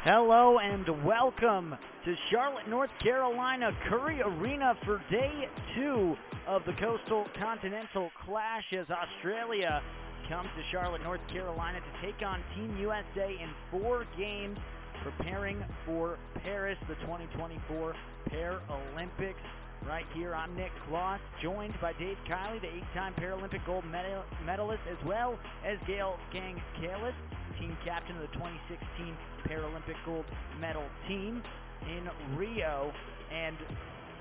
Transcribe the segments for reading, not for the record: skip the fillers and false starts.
Hello and welcome to Charlotte, North Carolina, Curry Arena for day 2 of the Coastal Continental Clash as Australia comes to Charlotte, North Carolina to take on Team USA in 4 games, preparing for Paris, the 2024 Paralympics. Right here, I'm Nick Kloss, joined by Dave Kiley, the 8-time Paralympic gold medalist, as well as Gail Gang-Kalis, team captain of the 2016 Paralympic gold medal team in Rio, and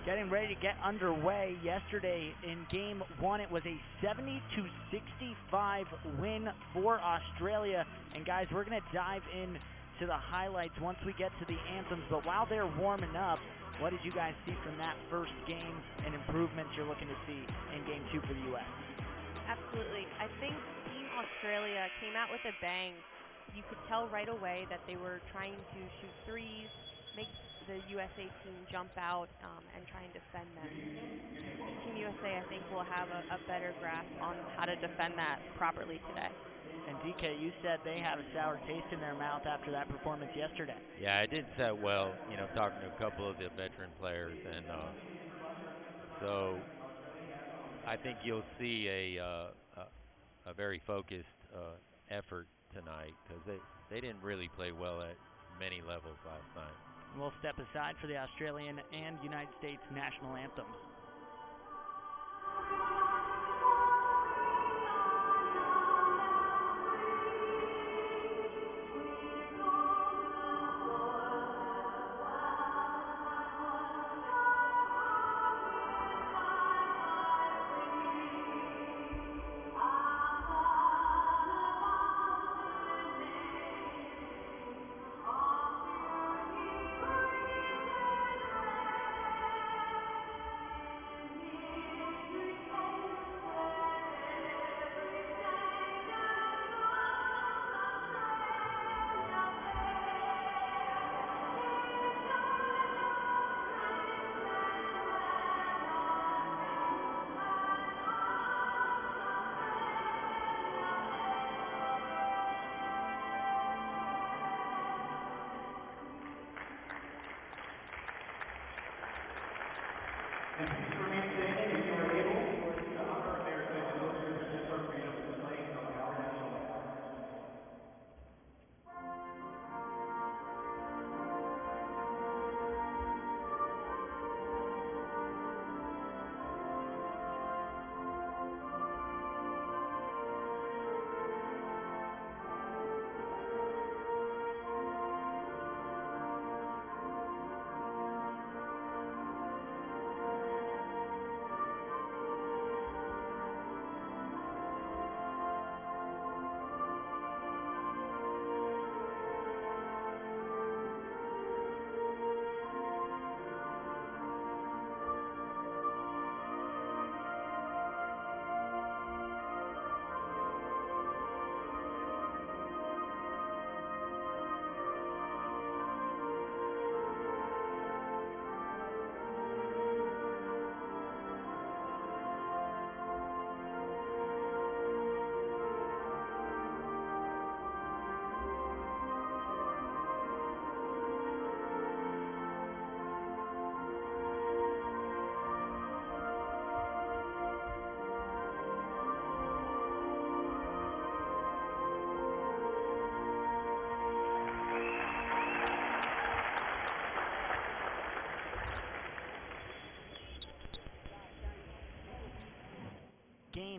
getting ready to get underway. Yesterday in Game 1, it was a 70-65 win for Australia, and guys, we're going to dive in to the highlights once we get to the anthems, but while they're warming up, what did you guys see from that first game and improvements you're looking to see in Game 2 for the U.S.? Absolutely. I think Team Australia came out with a bang. You could tell right away that they were trying to shoot threes, make the USA team jump out, and try and defend them. Team USA, I think, will have a better grasp on how to defend that properly today. And DK, you said they have a sour taste in their mouth after that performance yesterday. Yeah, it didn't set well, talking to a couple of the veteran players. And so I think you'll see a very focused effort tonight because they didn't really play well at many levels last night. We'll step aside for the Australian and United States national anthems.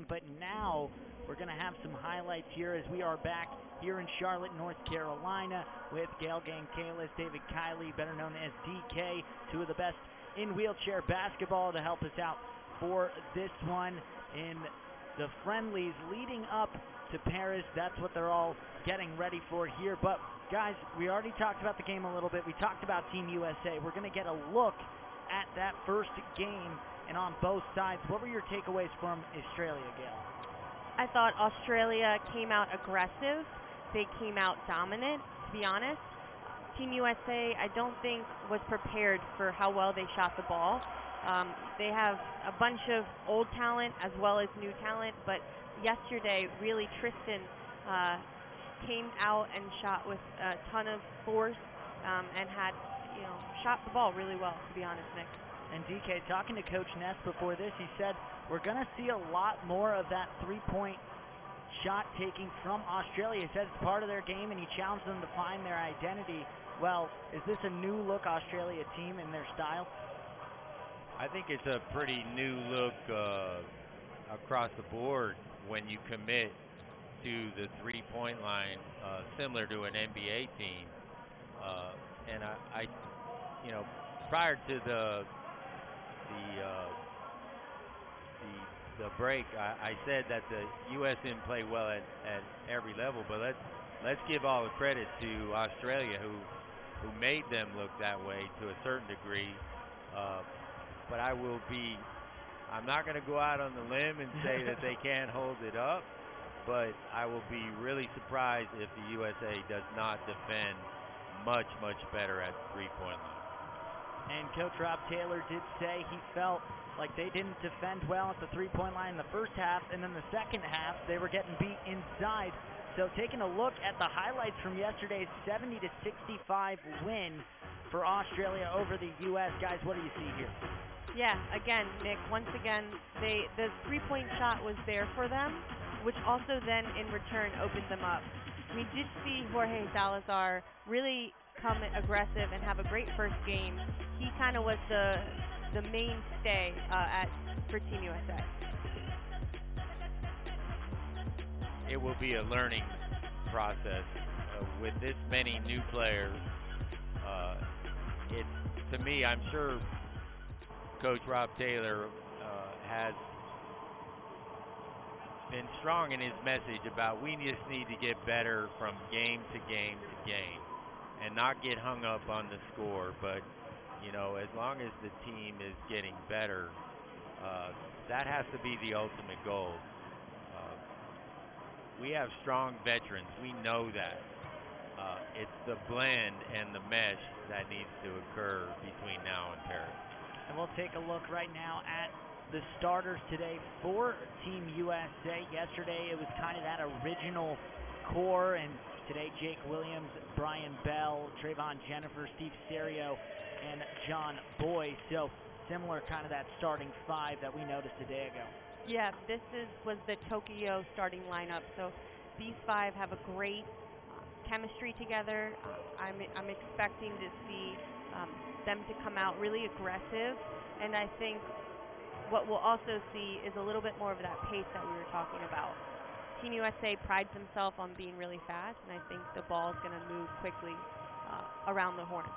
But now we're going to have some highlights here as we are back here in Charlotte, North Carolina with Gail Gang-Kalis, David Kiley, better known as DK, two of the best in wheelchair basketball to help us out for this one in the friendlies leading up to Paris. That's what they're all getting ready for here. But guys, we already talked about the game a little bit. We talked about Team USA. We're going to get a look at that first game. And on both sides, what were your takeaways from Australia, Gail? I thought Australia came out aggressive. They came out dominant, to be honest. Team USA, I don't think, was prepared for how well they shot the ball. They have a bunch of old talent as well as new talent, but yesterday, really, Tristan came out and shot with a ton of force and had, shot the ball really well, to be honest, Nick. And DK, talking to Coach Ness before this, he said we're going to see a lot more of that three-point shot taking from Australia. He said it's part of their game, and he challenged them to find their identity. Well, is this a new look Australia team in their style? I think it's a pretty new look across the board when you commit to the three-point line, similar to an NBA team. And I prior to the break, I said that the U.S. didn't play well at every level, but let's give all the credit to Australia, who made them look that way to a certain degree. But I'm not going to go out on the limb and say that they can't hold it up, but I will be really surprised if the USA does not defend much better at the three-point line. And Coach Rob Taylor did say he felt like they didn't defend well at the three-point line in the first half, and then the second half they were getting beat inside. So taking a look at the highlights from yesterday's 70-65 win for Australia over the U.S. Guys, what do you see here? Yeah, again, Nick, once again, the three-point shot was there for them, which also then in return opened them up. We did see Jorge Salazar really come aggressive and have a great first game. He kind of was the mainstay for Team USA. It will be a learning process with this many new players. To me, I'm sure Coach Rob Taylor has been strong in his message about we just need to get better from game to game to game and not get hung up on the score. But as long as the team is getting better, that has to be the ultimate goal. We have strong veterans. We know that. It's the blend and the mesh that needs to occur between now and Paris. And we'll take a look right now at the starters today for Team USA. Yesterday it was kind of that original core, and today Jake Williams, Brian Bell, Trayvon Jennifer, Steve Serio, and John Boy. So similar kind of that starting five that we noticed a day ago. Yeah, this was the Tokyo starting lineup. So these five have a great chemistry together. I'm expecting to see them to come out really aggressive, and I think what we'll also see is a little bit more of that pace that we were talking about. Team USA prides themselves on being really fast, and I think the ball is going to move quickly around the horn.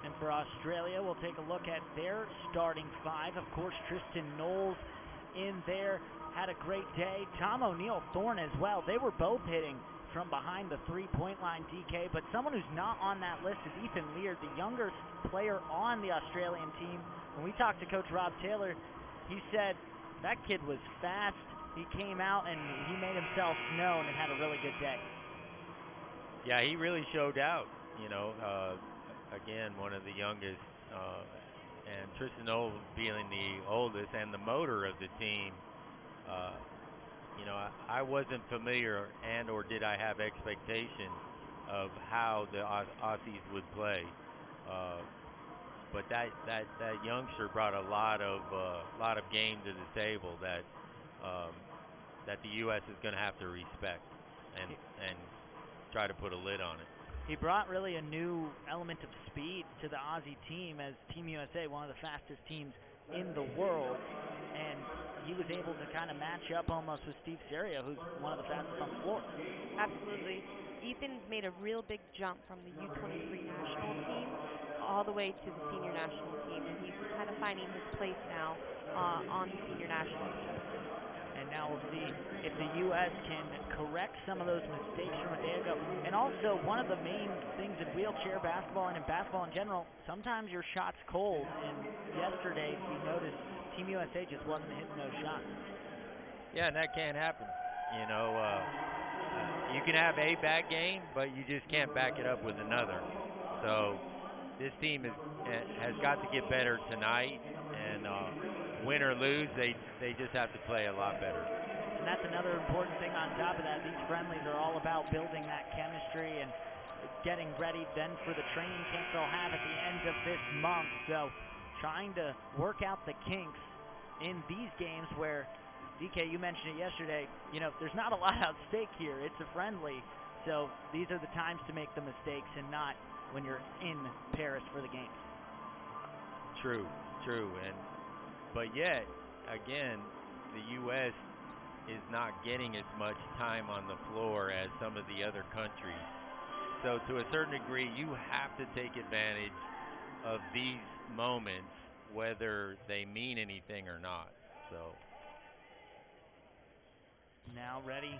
And for Australia, we'll take a look at their starting five. Of course, Tristan Knowles in there had a great day. Tom O'Neill Thorne as well. They were both hitting from behind the three-point line, DK, but someone who's not on that list is Ethan Leard, the younger player on the Australian team. When we talked to Coach Rob Taylor, he said that kid was fast. He came out and he made himself known and had a really good day. Yeah, he really showed out. Again, one of the youngest, and Tristan Knowles being the oldest and the motor of the team. I wasn't familiar or did I have expectation of how the Aussies would play. But that youngster brought a lot of game to the table that the U.S. is going to have to respect and try to put a lid on it. He brought really a new element of speed to the Aussie team, as Team USA, one of the fastest teams in the world, and he was able to kind of match up almost with Steve Serio, who's one of the fastest on the floor. Absolutely. Ethan's made a real big jump from the U23 national team all the way to the senior national team, and he's kind of finding his place now on the senior national team. And now we'll see if the U.S. can correct some of those mistakes from a day ago. And also, one of the main things in wheelchair basketball and in basketball in general, sometimes your shot's cold. And yesterday, we noticed Team USA just wasn't hitting those shots. Yeah, and that can't happen. You can have a bad game, but you just can't back it up with another. So this team has got to get better tonight, and win or lose, they just have to play a lot better. And that's another important thing on top of that. These friendlies are all about building that chemistry, and getting ready then for the training camp they'll have at the end of this month. So trying to work out the kinks in these games where, DK, you mentioned it yesterday, there's not a lot at stake here. It's a friendly. So these are the times to make the mistakes and not when you're in Paris for the games. True. But yet, again, the U.S. is not getting as much time on the floor as some of the other countries. So to a certain degree, you have to take advantage of these moments, whether they mean anything or not. So now ready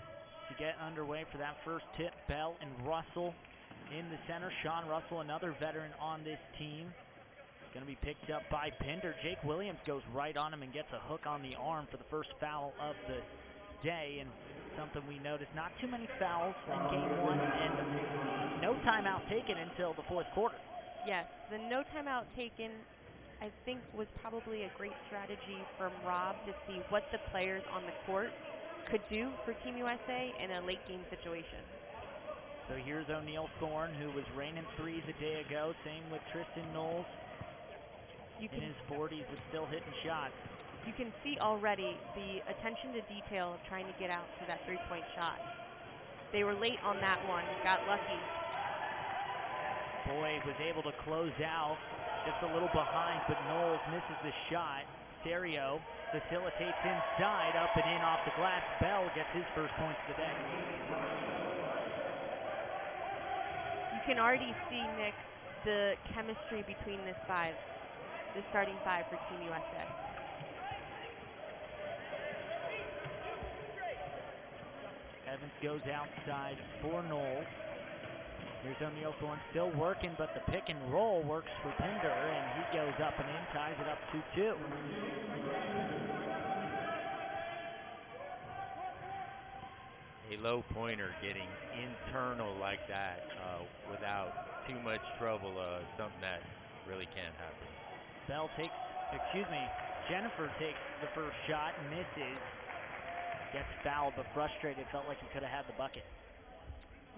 to get underway for that first tip. Bell and Russell in the center. Sean Russell, another veteran on this team, going to be picked up by Pinder. Jake Williams goes right on him and gets a hook on the arm for the first foul of the day, and something we noticed, not too many fouls in game one, and no timeout taken until the fourth quarter. Yes, the no timeout taken, I think, was probably a great strategy from Rob to see what the players on the court could do for Team USA in a late game situation. So here's O'Neal Thorne, who was raining threes a day ago. Same with Tristan Knowles. In his 40s, but still hitting shots. You can see already the attention to detail of trying to get out for that three-point shot. They were late on that one, got lucky. Boyd was able to close out, just a little behind, but Knowles misses the shot. Serio facilitates inside, up and in off the glass. Bell gets his first points of the day. You can already see, Nick, the chemistry between the starting five for Team USA. Evans goes outside for Knowles. Here's O'Neal Thorne still working, but the pick and roll works for Pinder, and he goes up and in, ties it up 2-2. a low pointer getting internal like that without too much trouble, something that really can't happen. Jennifer takes the first shot, misses, gets fouled, but frustrated, felt like he could have had the bucket.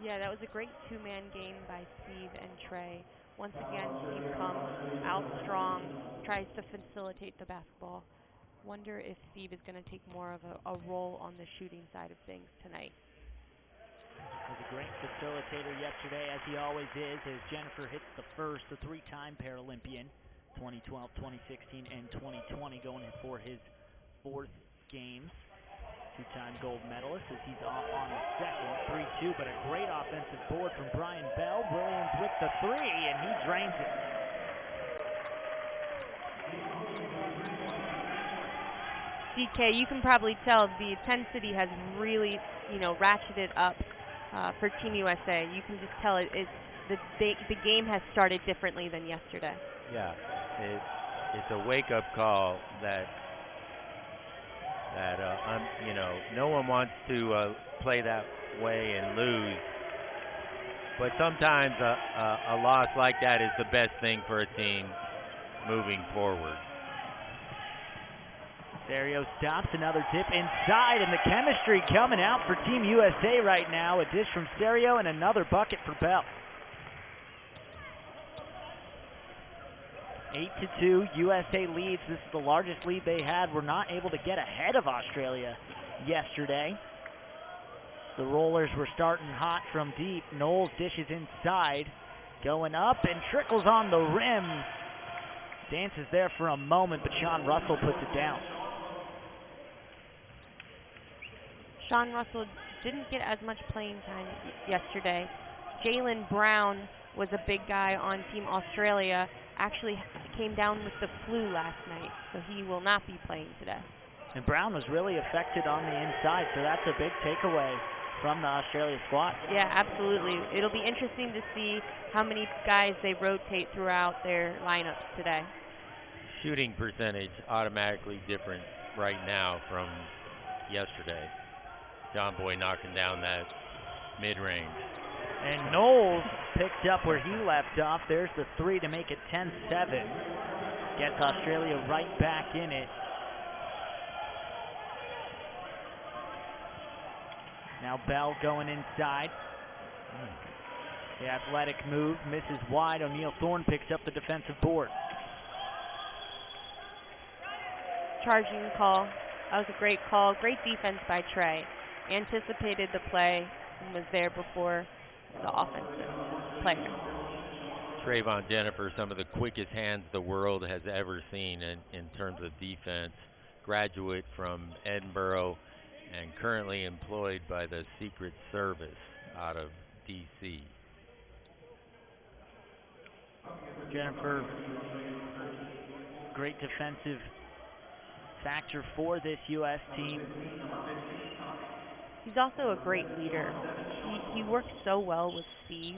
Yeah, that was a great two-man game by Steve and Trey. Once again, Steve comes out strong, tries to facilitate the basketball. Wonder if Steve is going to take more of a role on the shooting side of things tonight. Was a great facilitator yesterday, as he always is, as Jennifer hits the first, the three-time Paralympian, 2012, 2016, and 2020, going for his fourth games. Two-time gold medalist as he's off on the second, 3-2, but a great offensive board from Brian Bell. Williams with the three, and he drains it. DK, you can probably tell the intensity has really, ratcheted up for Team USA. You can just tell the game has started differently than yesterday. Yeah, it's a wake-up call that no one wants to play that way and lose. But sometimes a loss like that is the best thing for a team moving forward. Serio stops, another dip inside, and the chemistry coming out for Team USA right now. A dish from Serio and another bucket for Bell. 8-2, USA leads. This is the largest lead they had. Were not able to get ahead of Australia yesterday. The Rollers were starting hot from deep. Knowles dishes inside, going up and trickles on the rim. Dances there for a moment, but Sean Russell puts it down. Sean Russell didn't get as much playing time yesterday. Jaylen Brown was a big guy on Team Australia. Actually came down with the flu last night, so he will not be playing today. And Brown was really affected on the inside, so that's a big takeaway from the Australia squad. Yeah, absolutely. It'll be interesting to see how many guys they rotate throughout their lineups today. Shooting percentage automatically different right now from yesterday. John Boy knocking down that mid-range. And Knowles picked up where he left off. There's the three to make it 10-7. Gets Australia right back in it. Now Bell going inside. The athletic move misses wide. O'Neal Thorne picks up the defensive board. Charging call. That was a great call. Great defense by Trey. Anticipated the play and was there before the offensive player. Trayvon Jennifer, some of the quickest hands the world has ever seen in terms of defense. Graduate from Edinburgh and currently employed by the Secret Service out of D.C. Jennifer, great defensive factor for this U.S. team. He's also a great leader. He works so well with Steve.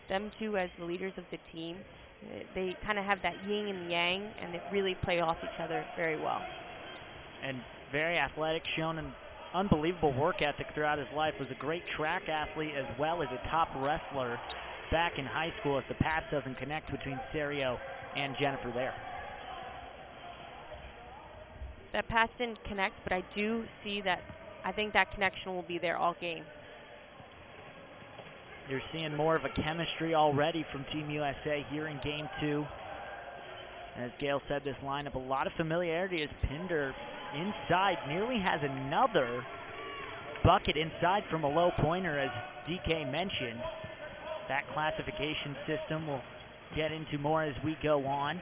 Them two as the leaders of the team, they kind of have that yin and yang, and they really play off each other very well. And very athletic, shown an unbelievable work ethic throughout his life. Was a great track athlete as well as a top wrestler back in high school, as the pass doesn't connect between Serio and Jennifer there. That pass didn't connect, but I do see that. I think that connection will be there all game. You're seeing more of a chemistry already from Team USA here in Game 2. As Gail said, this lineup, a lot of familiarity as Pinder inside nearly has another bucket inside from a low pointer, as DK mentioned. That classification system we'll get into more as we go on.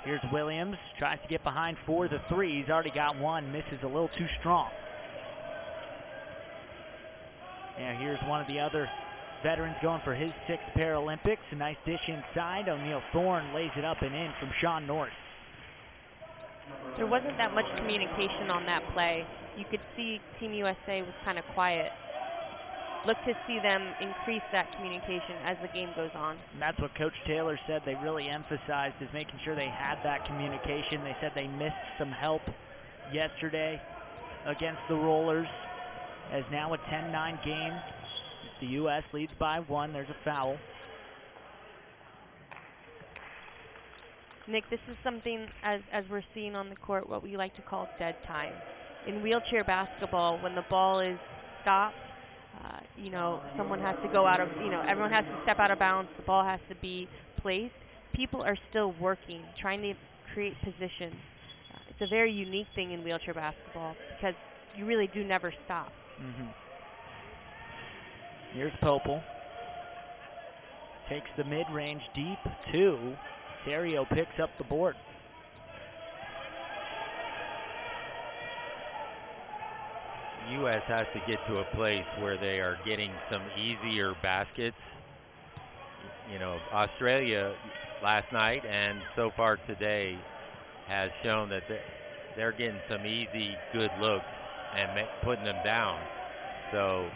Here's Williams, tries to get behind for the three. He's already got one, misses a little too strong. Now here's one of the other veterans going for his 6th Paralympics. A nice dish inside. O'Neal Thorne lays it up and in from Sean Norris. There wasn't that much communication on that play. You could see Team USA was kind of quiet. Look to see them increase that communication as the game goes on. And that's what Coach Taylor said they really emphasized, is making sure they had that communication. They said they missed some help yesterday against the Rollers, as now a 10-9 game. The U.S. leads by 1. There's a foul. Nick, this is something, as we're seeing on the court, what we like to call dead time. In wheelchair basketball, when the ball is stopped, someone has to go out of, everyone has to step out of bounds, the ball has to be placed. People are still working, trying to create positions. It's a very unique thing in wheelchair basketball because you really do never stop. Here's Popel. Takes the mid-range deep, 2. Serio picks up the board. U.S. has to get to a place where they are getting some easier baskets. Australia last night and so far today has shown that they're getting some easy, good looks and putting them down. So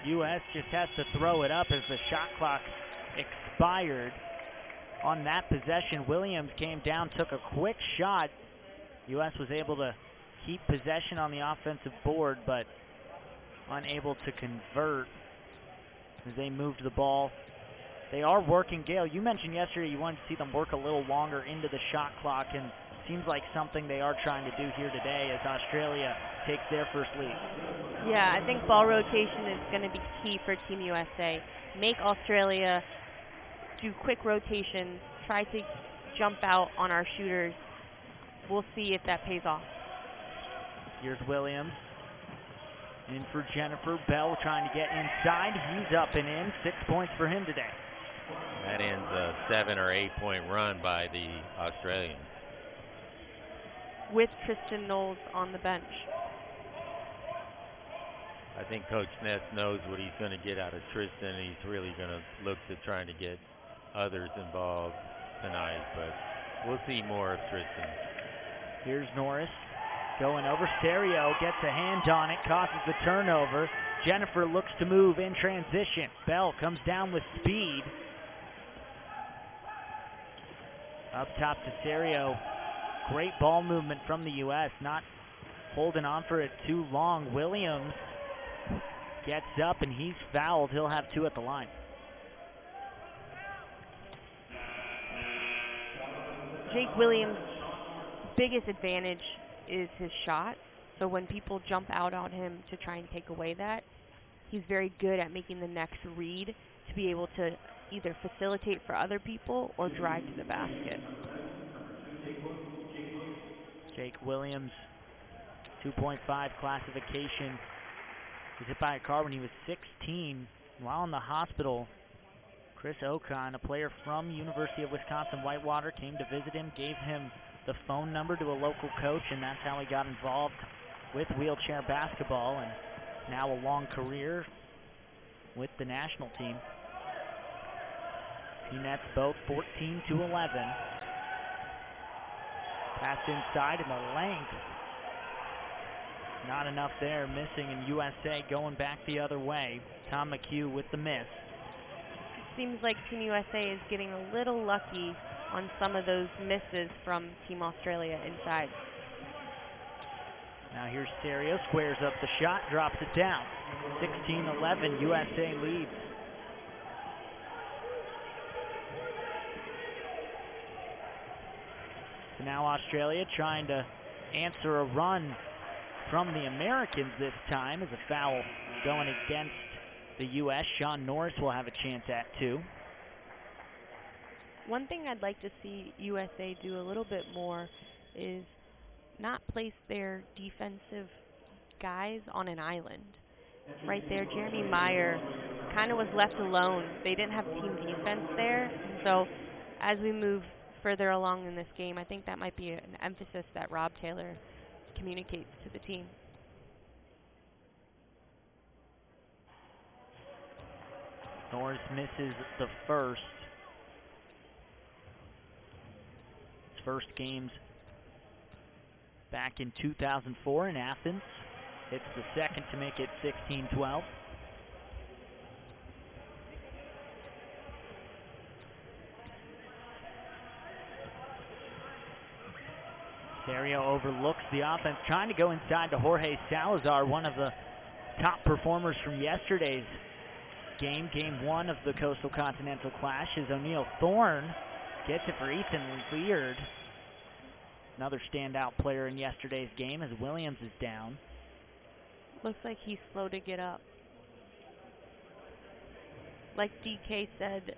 U.S. just has to throw it up as the shot clock expired. On that possession, Williams came down, took a quick shot. U.S. was able to keep possession on the offensive board, but unable to convert as they moved the ball. They are working. Gail, you mentioned yesterday you wanted to see them work a little longer into the shot clock, and seems like something they are trying to do here today as Australia takes their first lead. Yeah, I think ball rotation is going to be key for Team USA. Make Australia do quick rotations, try to jump out on our shooters. We'll see if that pays off. Here's Williams. In for Jennifer. Bell trying to get inside. He's up and in. 6 points for him today. That ends a 7 or 8 point run by the Australians. With Tristan Knowles on the bench. I think Coach Ness knows what he's going to get out of Tristan. He's really going to look to trying to get others involved tonight, but we'll see more of Tristan. Here's Norris going over. Serio gets a hand on it, causes the turnover. Jennifer looks to move in transition. Bell comes down with speed. Up top to Serio. Great ball movement from the U.S., not holding on for it too long. Williams gets up and he's fouled. He'll have 2 at the line. Jake Williams' biggest advantage is his shot. So when people jump out on him to try and take away that, he's very good at making the next read to be able to either facilitate for other people or drive to the basket. Jake Williams, 2.5 classification. He was hit by a car when he was 16. While in the hospital, Chris Ocon, a player from University of Wisconsin-Whitewater, came to visit him, gave him the phone number to a local coach, and that's how he got involved with wheelchair basketball, and now a long career with the national team. He nets both 14-11. Pass inside in the length. Not enough there, missing, and USA going back the other way. Tom McHugh with the miss. It seems like Team USA is getting a little lucky on some of those misses from Team Australia inside. Now here's Serio, squares up the shot, drops it down. 16-11, USA leads. So now Australia trying to answer a run from the Americans this time, as a foul going against the U.S. Sean Norris will have a chance at 2. One thing I'd like to see USA do a little bit more is not place their defensive guys on an island. Right there, Jeremy Meyer kind of was left alone. They didn't have team defense there. And so as we move further along in this game, I think that might be an emphasis that Rob Taylor communicates to the team. Norris misses the first. His first game's back in 2004 in Athens. It's the second to make it 16-12. Serio overlooks the offense, trying to go inside to Jorge Salazar, one of the top performers from yesterday's game, game 1 of the Coastal Continental Clash, is O'Neal Thorne. Gets it for Ethan Leard. Another standout player in yesterday's game, as Williams is down. Looks like he's slow to get up. Like DK said,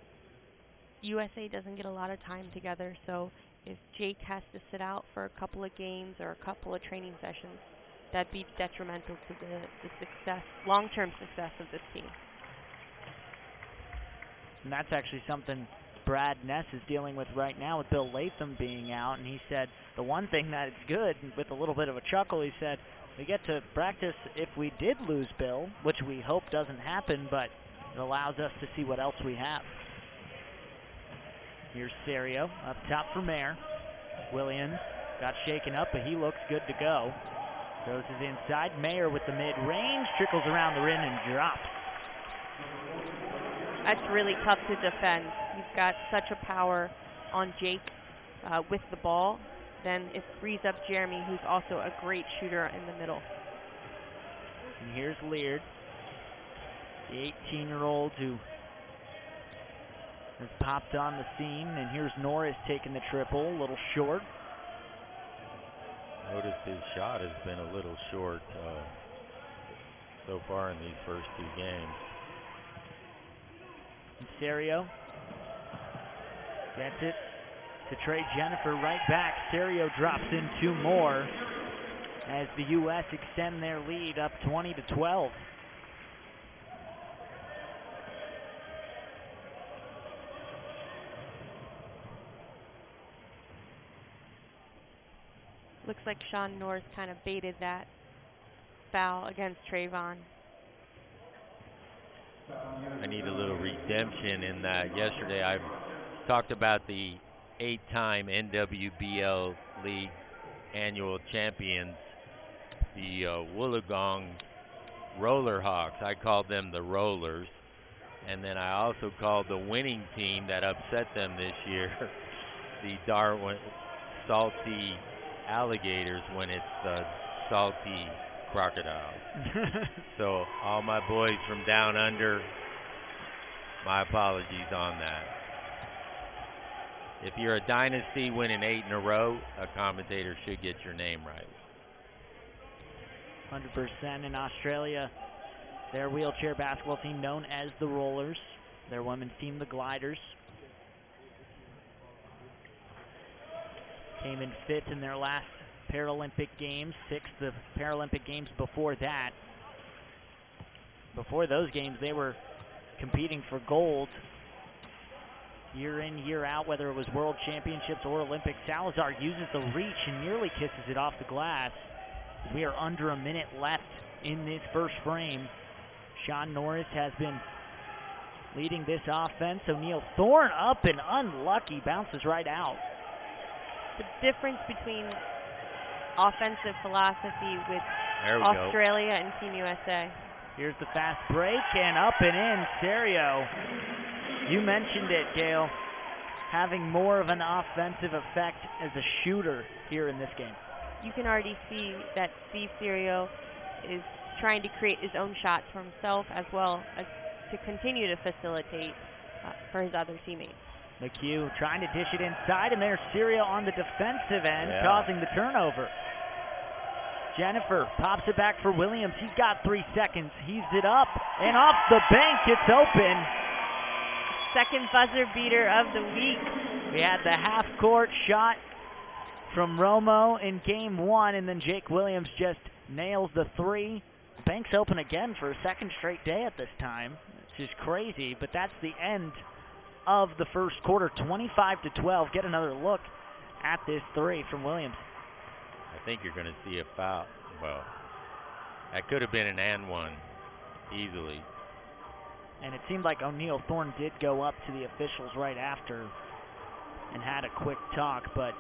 USA doesn't get a lot of time together, so if Jake has to sit out for a couple of games or a couple of training sessions, that'd be detrimental to the success, long-term success of this team. And that's actually something Brad Ness is dealing with right now with Bill Latham being out, and he said the one thing that is good, and with a little bit of a chuckle, he said, we get to practice if we did lose Bill, which we hope doesn't happen, but it allows us to see what else we have. Here's Serio up top for Mayer. Williams got shaken up, but he looks good to go. Throws it inside. Mayer with the mid-range, trickles around the rim and drops. That's really tough to defend. You've got such a power on Jake with the ball. Then it frees up Jeremy, who's also a great shooter in the middle. And here's Leard, the 18-year-old who has popped on the scene. And here's Norris taking the triple, a little short. Notice his shot has been a little short so far in these first 2 games. And Serio gets it to Trey Jennifer, right back. Serio drops in 2 more as the U.S. extend their lead up 20-12. Looks like Sean Norris kind of baited that foul against Trayvon. I need a little redemption in that. Yesterday I talked about the 8-time NWBL League annual champions, the Wollongong Roller Hawks. I called them the Rollers. And then I also called the winning team that upset them this year the Darwin Salty Alligators, when it's the Salty Crocodiles. So all my boys from down under, my apologies on that. If you're a dynasty winning 8 in a row, a commentator should get your name right. 100%. In Australia Their wheelchair basketball team known as the Rollers. Their women's team, the Gliders. Came in 5th in their last Paralympic Games, 6th of Paralympic Games before that. Before those games, they were competing for gold year in, year out, whether it was World Championships or Olympics. Salazar uses the reach and nearly kisses it off the glass. We are under a minute left in this first frame. Sean Norris has been leading this offense. O'Neal Thorne up and unlucky, bounces right out. The difference between offensive philosophy with There we Australia and Team USA. Here's the fast break and up and in. Serio, you mentioned it, Gail, having more of an offensive effect as a shooter here in this game. You can already see that Steve Serio is trying to create his own shots for himself as well as to continue to facilitate for his other teammates. McHugh trying to dish it inside, and there's Serio on the defensive end, causing the turnover. Jennifer pops it back for Williams. He's got 3 seconds. Heaves it up, and off the bank, it's open. Second buzzer beater of the week. We had the half-court shot from Romo in Game 1, and then Jake Williams just nails the 3. Bank's open again for a second straight day at this time. It's just crazy, but that's the end of the first quarter, 25-12. Get another look at this 3 from Williams. I think you're going to see a foul. Well, that could have been an and one easily. And it seemed like O'Neal Thorne did go up to the officials right after and had a quick talk, but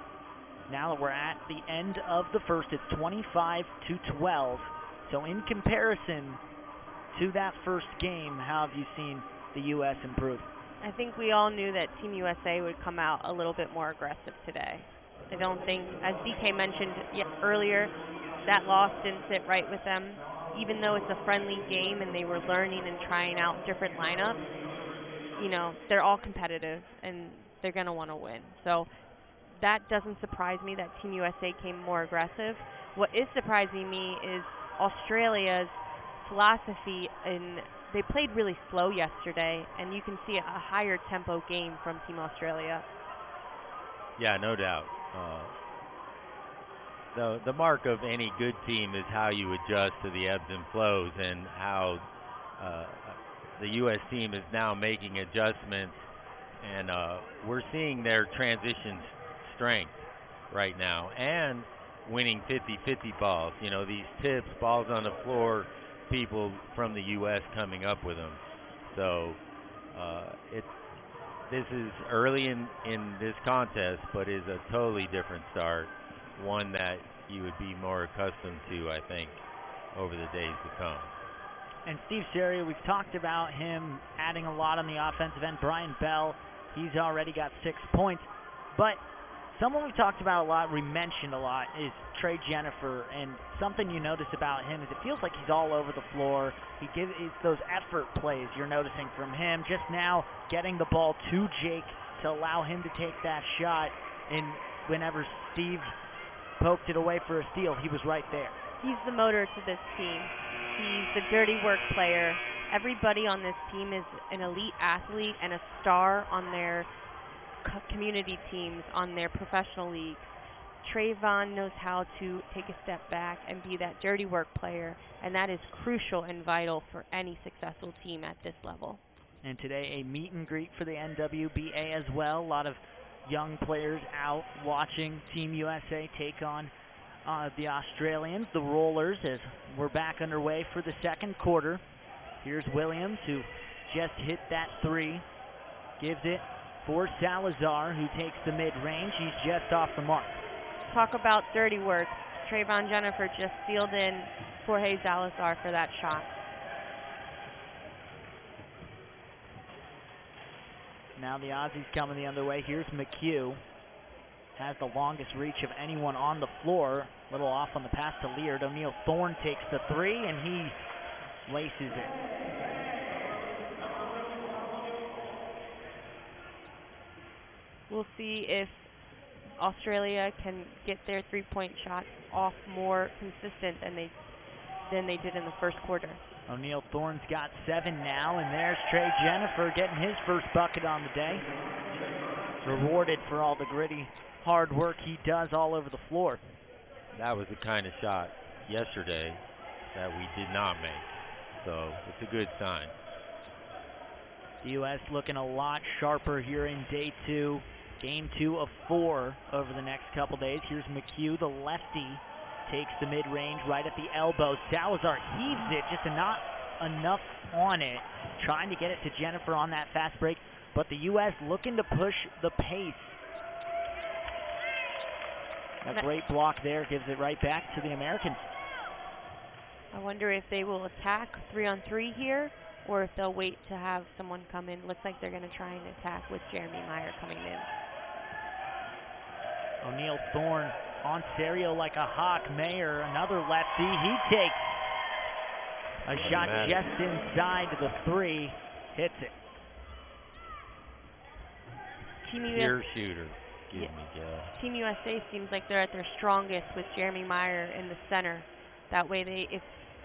now that we're at the end of the first, it's 25-12. So in comparison to that first game, how have you seen the U.S. improve? I think we all knew that Team USA would come out a little bit more aggressive today. I don't think, as DK mentioned earlier, that loss didn't sit right with them. Even though it's a friendly game and they were learning and trying out different lineups, you know, they're all competitive and they're going to want to win. So that doesn't surprise me that Team USA came more aggressive. What is surprising me is Australia's philosophy, and they played really slow yesterday, and you can see a higher tempo game from Team Australia. Yeah, no doubt. The mark of any good team is how you adjust to the ebbs and flows, and how the U.S. team is now making adjustments, and we're seeing their transition strength right now, and winning 50-50 balls. You know, these tips, balls on the floor, people from the U.S. coming up with them. So this is early in this contest, but is a totally different start, one that you would be more accustomed to, I think, over the days to come. And Steve Serio, we've talked about him adding a lot on the offensive end. Brian Bell, he's already got 6 points. But someone we talked about a lot, we mentioned a lot, is Trey Jennifer. And something you notice about him is it feels like he's all over the floor. It's those effort plays you're noticing from him. Just now getting the ball to Jake to allow him to take that shot. And whenever Steve poked it away for a steal, he was right there. He's the motor to this team. He's the dirty work player. Everybody on this team is an elite athlete and a star on their community teams, on their professional leagues. Trayvon knows how to take a step back and be that dirty work player, and that is crucial and vital for any successful team at this level. And today a meet and greet for the NWBA as well. A lot of young players out watching Team USA take on the Australians, the Rollers, as we're back underway for the second quarter. Here's Williams, who just hit that 3. Gives it for Salazar, who takes the mid-range. He's just off the mark. Talk about dirty work. Trayvon Jennifer just sealed in Jorge Salazar for that shot. Now the Aussies coming the other way. Here's McHugh. Has the longest reach of anyone on the floor. A little off on the pass to Leard. O'Neal Thorne takes the 3, and he laces it. We'll see if Australia can get their three-point shots off more consistent than they did in the first quarter. O'Neal Thorne's got 7 now, and there's Trey Jennifer getting his first bucket on the day. Rewarded for all the gritty, hard work he does all over the floor. That was the kind of shot yesterday that we did not make, so it's a good sign. The U.S. looking a lot sharper here in day 2. Game 2 of 4 over the next couple days. Here's McHugh, the lefty, takes the mid-range right at the elbow. Salazar heaves it, just not enough on it. Trying to get it to Jennifer on that fast break, but the U.S. looking to push the pace. A great block there, gives it right back to the Americans. I wonder if they will attack 3-on-3 here, or if they'll wait to have someone come in. Looks like they're going to try and attack with Jeremy Meyer coming in. O'Neal Thorne on stereo like a hawk. Mayer, another lefty. He takes a shot just inside the 3. Hits it. Pure shooter. Give me Joe. Team USA seems like they're at their strongest with Jeremy Meyer in the center. That way, if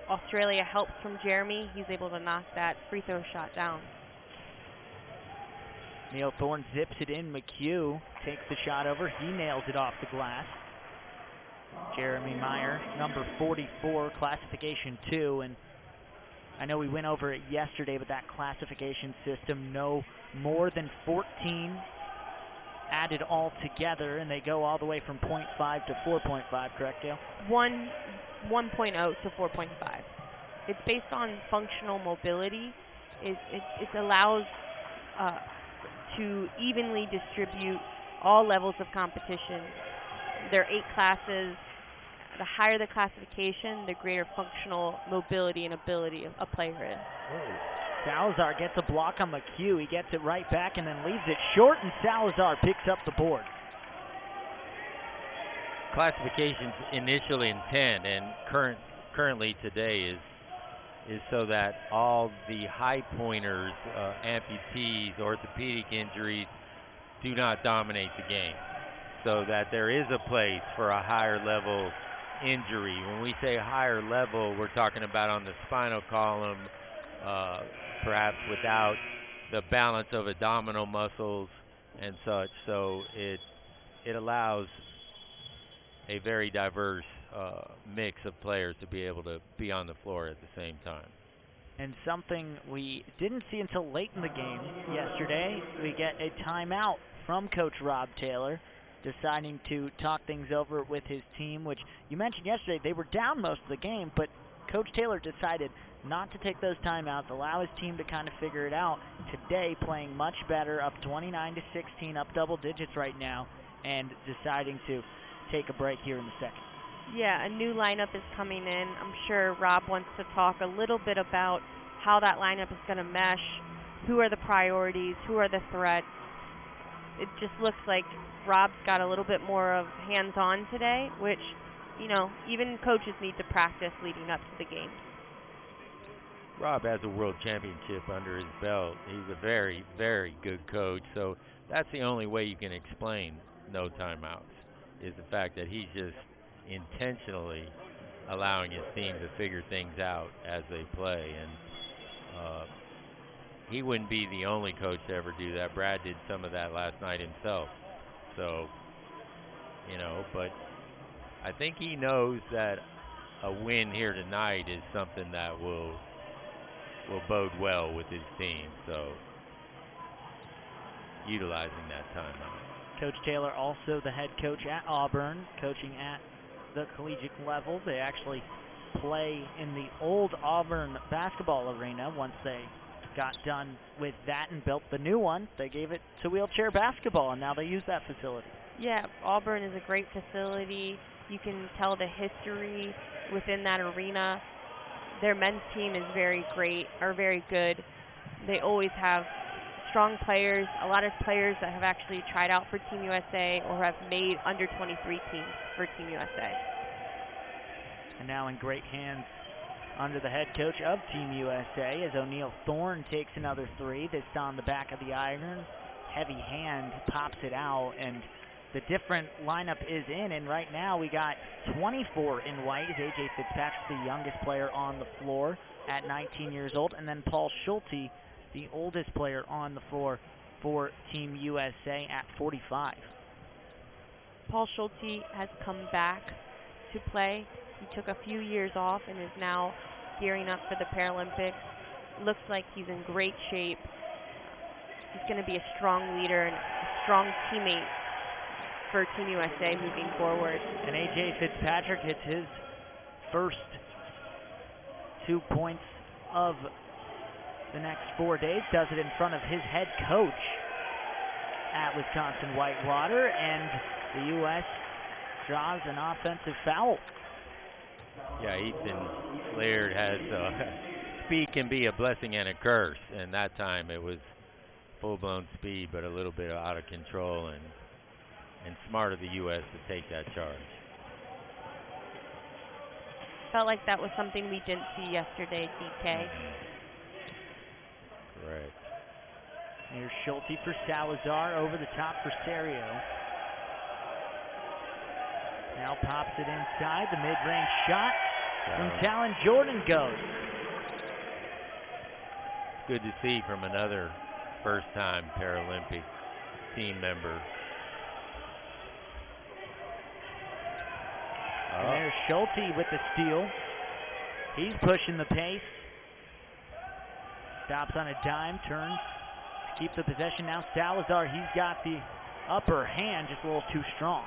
Australia helps from Jeremy, he's able to knock that free throw shot down. O'Neal Thorne zips it in. McHugh takes the shot over. He nails it off the glass. Jeremy Meyer, number 44, classification 2. And I know we went over it yesterday, but that classification system, no more than 14 added all together, and they go all the way from 0.5 to 4.5, correct, Dale? 1.0 to 4.5. It's based on functional mobility. It allows to evenly distribute all levels of competition. There are 8 classes. The higher the classification, the greater functional mobility and ability a player is. Salazar gets a block on McHugh. He gets it right back and then leaves it short, and Salazar picks up the board. Classification's initially in 10, and currently today is so that all the high pointers, amputees, orthopedic injuries do not dominate the game, so that there is a place for a higher level injury. When we say higher level, we're talking about on the spinal column, perhaps without the balance of abdominal muscles and such. So it allows a very diverse mix of players to be able to be on the floor at the same time. And something we didn't see until late in the game yesterday, we get a timeout from Coach Rob Taylor, deciding to talk things over with his team, which you mentioned yesterday, they were down most of the game, but Coach Taylor decided not to take those timeouts, allow his team to kind of figure it out. Today, playing much better, up 29-16, up double digits right now, and deciding to take a break here in the second. Yeah, a new lineup is coming in. I'm sure Rob wants to talk a little bit about how that lineup is going to mesh, who are the priorities, who are the threats. It just looks like Rob's got a little bit more of hands-on today, which, you know, even coaches need to practice leading up to the game. Rob has a world championship under his belt. He's a very, very good coach. So that's the only way you can explain no timeouts, is the fact that he's just intentionally allowing his team to figure things out as they play. And he wouldn't be the only coach to ever do that. Brad did some of that last night himself. So, you know, but I think he knows that a win here tonight is something that will bode well with his team. So, utilizing that timeout. Coach Taylor, also the head coach at Auburn, coaching at the collegiate level. They actually play in the old Auburn basketball arena. Once they got done with that and built the new one, they gave it to wheelchair basketball, and now they use that facility. Yeah, Auburn is a great facility. You can tell the history within that arena. Their men's team is very good. They always have strong players, a lot of players that have actually tried out for Team USA or have made under 23 teams for Team USA. And now in great hands under the head coach of Team USA as O'Neal Thorne takes another 3. This on the back of the iron. Heavy hand pops it out, and the different lineup is in, and right now we got 24 in white. A.J. Fitzpatrick, the youngest player on the floor. at 19 years old, and then Paul Schulte, the oldest player on the floor for Team USA at 45. Paul Schulte has come back to play. He took a few years off and is now gearing up for the Paralympics. Looks like he's in great shape. He's going to be a strong leader and a strong teammate for Team USA moving forward. And A.J. Fitzpatrick hits his first 2 points of the next 4 days. Does it in front of his head coach at Wisconsin Whitewater, and the U.S. draws an offensive foul. Yeah, Ethan Laird has speed can be a blessing and a curse, and that time it was full-blown speed, but a little bit out of control, and smart of the U.S. to take that charge. Felt like that was something we didn't see yesterday, DK. Correct. Here's Schulte for Salazar, over the top for Serio. Now pops it inside, the mid-range shot from Talon Jordan goes. Good to see from another first-time Paralympic team member. And there's Schulte with the steal. He's pushing the pace. Stops on a dime, turns to keep the possession. Now Salazar, he's got the upper hand, just a little too strong.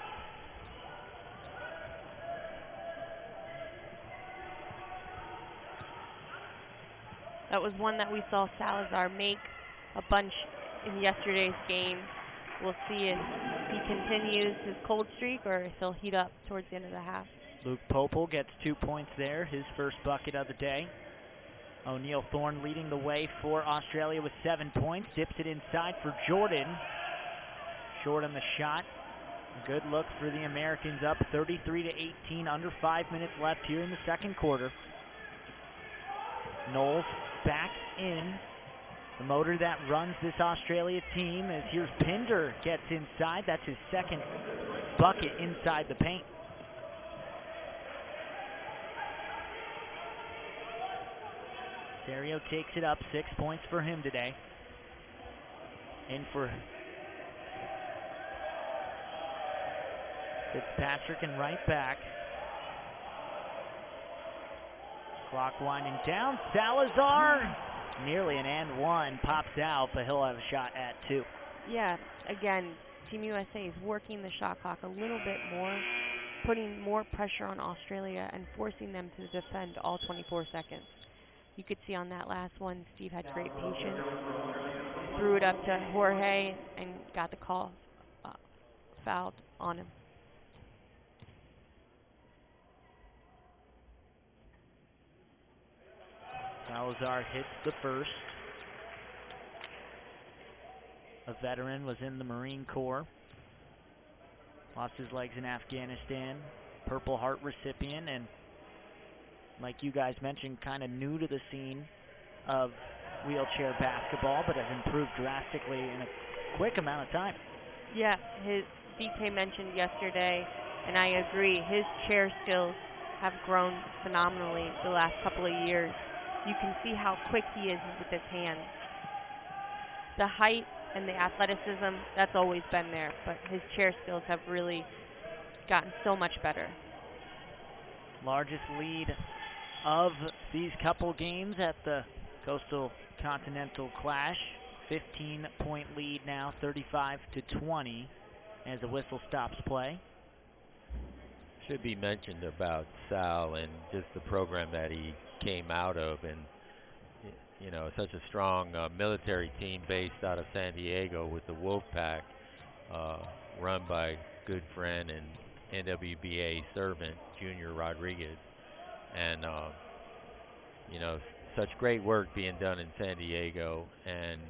That was one that we saw Salazar make a bunch in yesterday's game. We'll see if he continues his cold streak or if he'll heat up towards the end of the half. Luke Popel gets 2 points there, his first bucket of the day. O'Neal Thorne leading the way for Australia with 7 points. Dips it inside for Jordan. Short on the shot. A good look for the Americans, up 33-18, under 5 minutes left here in the second quarter. Knowles back in. The motor that runs this Australia team is here's Pinder gets inside. That's his second bucket inside the paint. Serio takes it up, 6 points for him today. In for Fitzpatrick and right back. Clock winding down. Salazar, nearly an and one, pops out, but he'll have a shot at 2. Yeah, again, Team USA is working the shot clock a little bit more, putting more pressure on Australia and forcing them to defend all 24 seconds. You could see on that last one, Steve had great patience, threw it up to Jorge and got the call fouled on him. Salazar hits the first. A veteran, was in the Marine Corps. Lost his legs in Afghanistan. Purple Heart recipient, and like you guys mentioned, kind of new to the scene of wheelchair basketball, but has improved drastically in a quick amount of time. Yeah, his DK mentioned yesterday, and I agree, his chair skills have grown phenomenally the last couple of years. You can see how quick he is with his hands. The height and the athleticism, that's always been there, but his chair skills have really gotten so much better. Largest lead of these couple games at the Coastal Continental Clash. 15-point lead now, 35-20, as the whistle stops play. Should be mentioned about Sal and just the program that he came out of, and you know, such a strong military team based out of San Diego with the Wolfpack, run by good friend and NWBA servant Junior Rodriguez, and you know, such great work being done in San Diego, and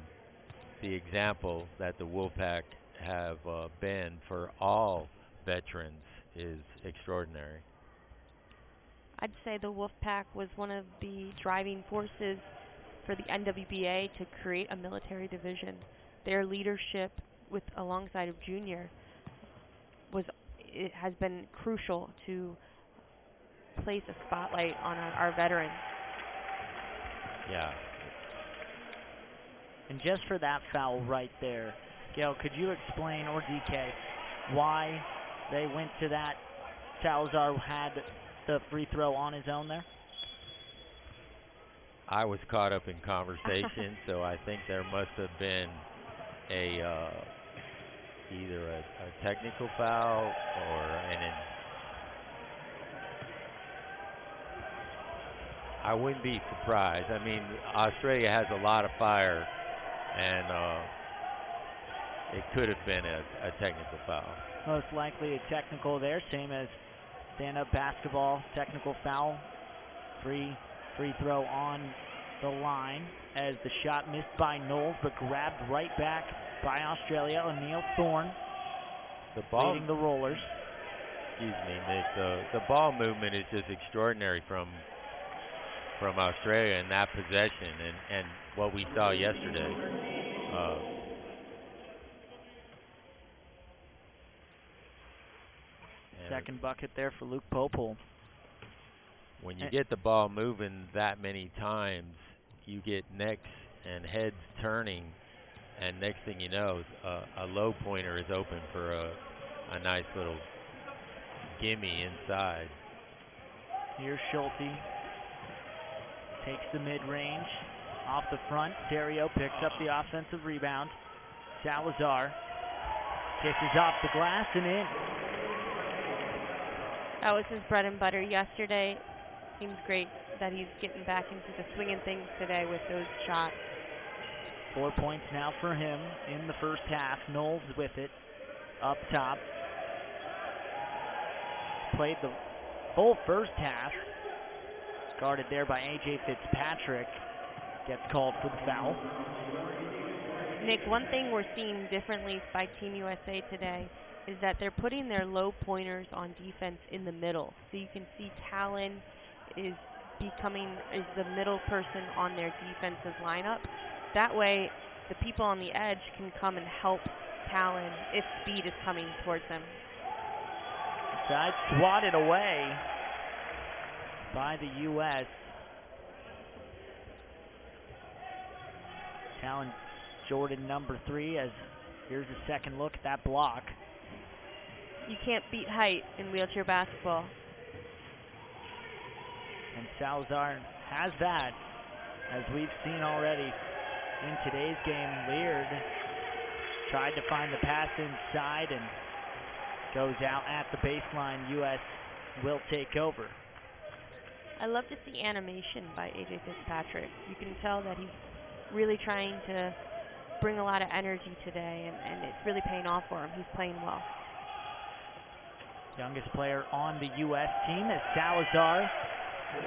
the example that the Wolfpack have been for all veterans is extraordinary. I'd say the Wolfpack was one of the driving forces for the NWBA to create a military division. Their leadership alongside of Junior has been crucial to place a spotlight on our veterans. Yeah. And just for that foul right there, Gail, could you explain, or DK, why they went to that? Salazar had the free throw on his own there? I was caught up in conversation, so I think there must have been a either a technical foul or I wouldn't be surprised. I mean, Australia has a lot of fire, and it could have been a technical foul. Most likely a technical there, same as stand-up basketball, technical foul, free throw on the line as the shot missed by Knowles, but grabbed right back by Australia. O'Neal Thorne leading the Rollers. Excuse me, Nick. The ball movement is just extraordinary from Australia in that possession, and what we saw yesterday. Second bucket there for Luke Popel. When you get the ball moving that many times, you get necks and heads turning, and next thing you know, a low pointer is open for a nice little gimme inside. Here's Schulte. Takes the mid-range off the front. Terrio picks up the offensive rebound. Salazar kisses off the glass and in. That was his bread and butter yesterday. Seems great that he's getting back into the swing of things today with those shots. 4 points now for him in the first half. Knowles with it up top. Played the full first half. Guarded there by A.J. Fitzpatrick. Gets called for the foul. Nick, one thing we're seeing differently by Team USA today is that they're putting their low pointers on defense in the middle. So you can see Talon is the middle person on their defensive lineup. That way, the people on the edge can come and help Talon if speed is coming towards them. Side swatted away by the U.S. Talon Jordan number 3, as here's a second look at that block. You can't beat height in wheelchair basketball. And Salazar has that, as we've seen already in today's game. Leard tried to find the pass inside and goes out at the baseline. U.S. will take over. I love to see animation by A.J. Fitzpatrick. You can tell that he's really trying to bring a lot of energy today, and it's really paying off for him. He's playing well. Youngest player on the U.S. team is Salazar.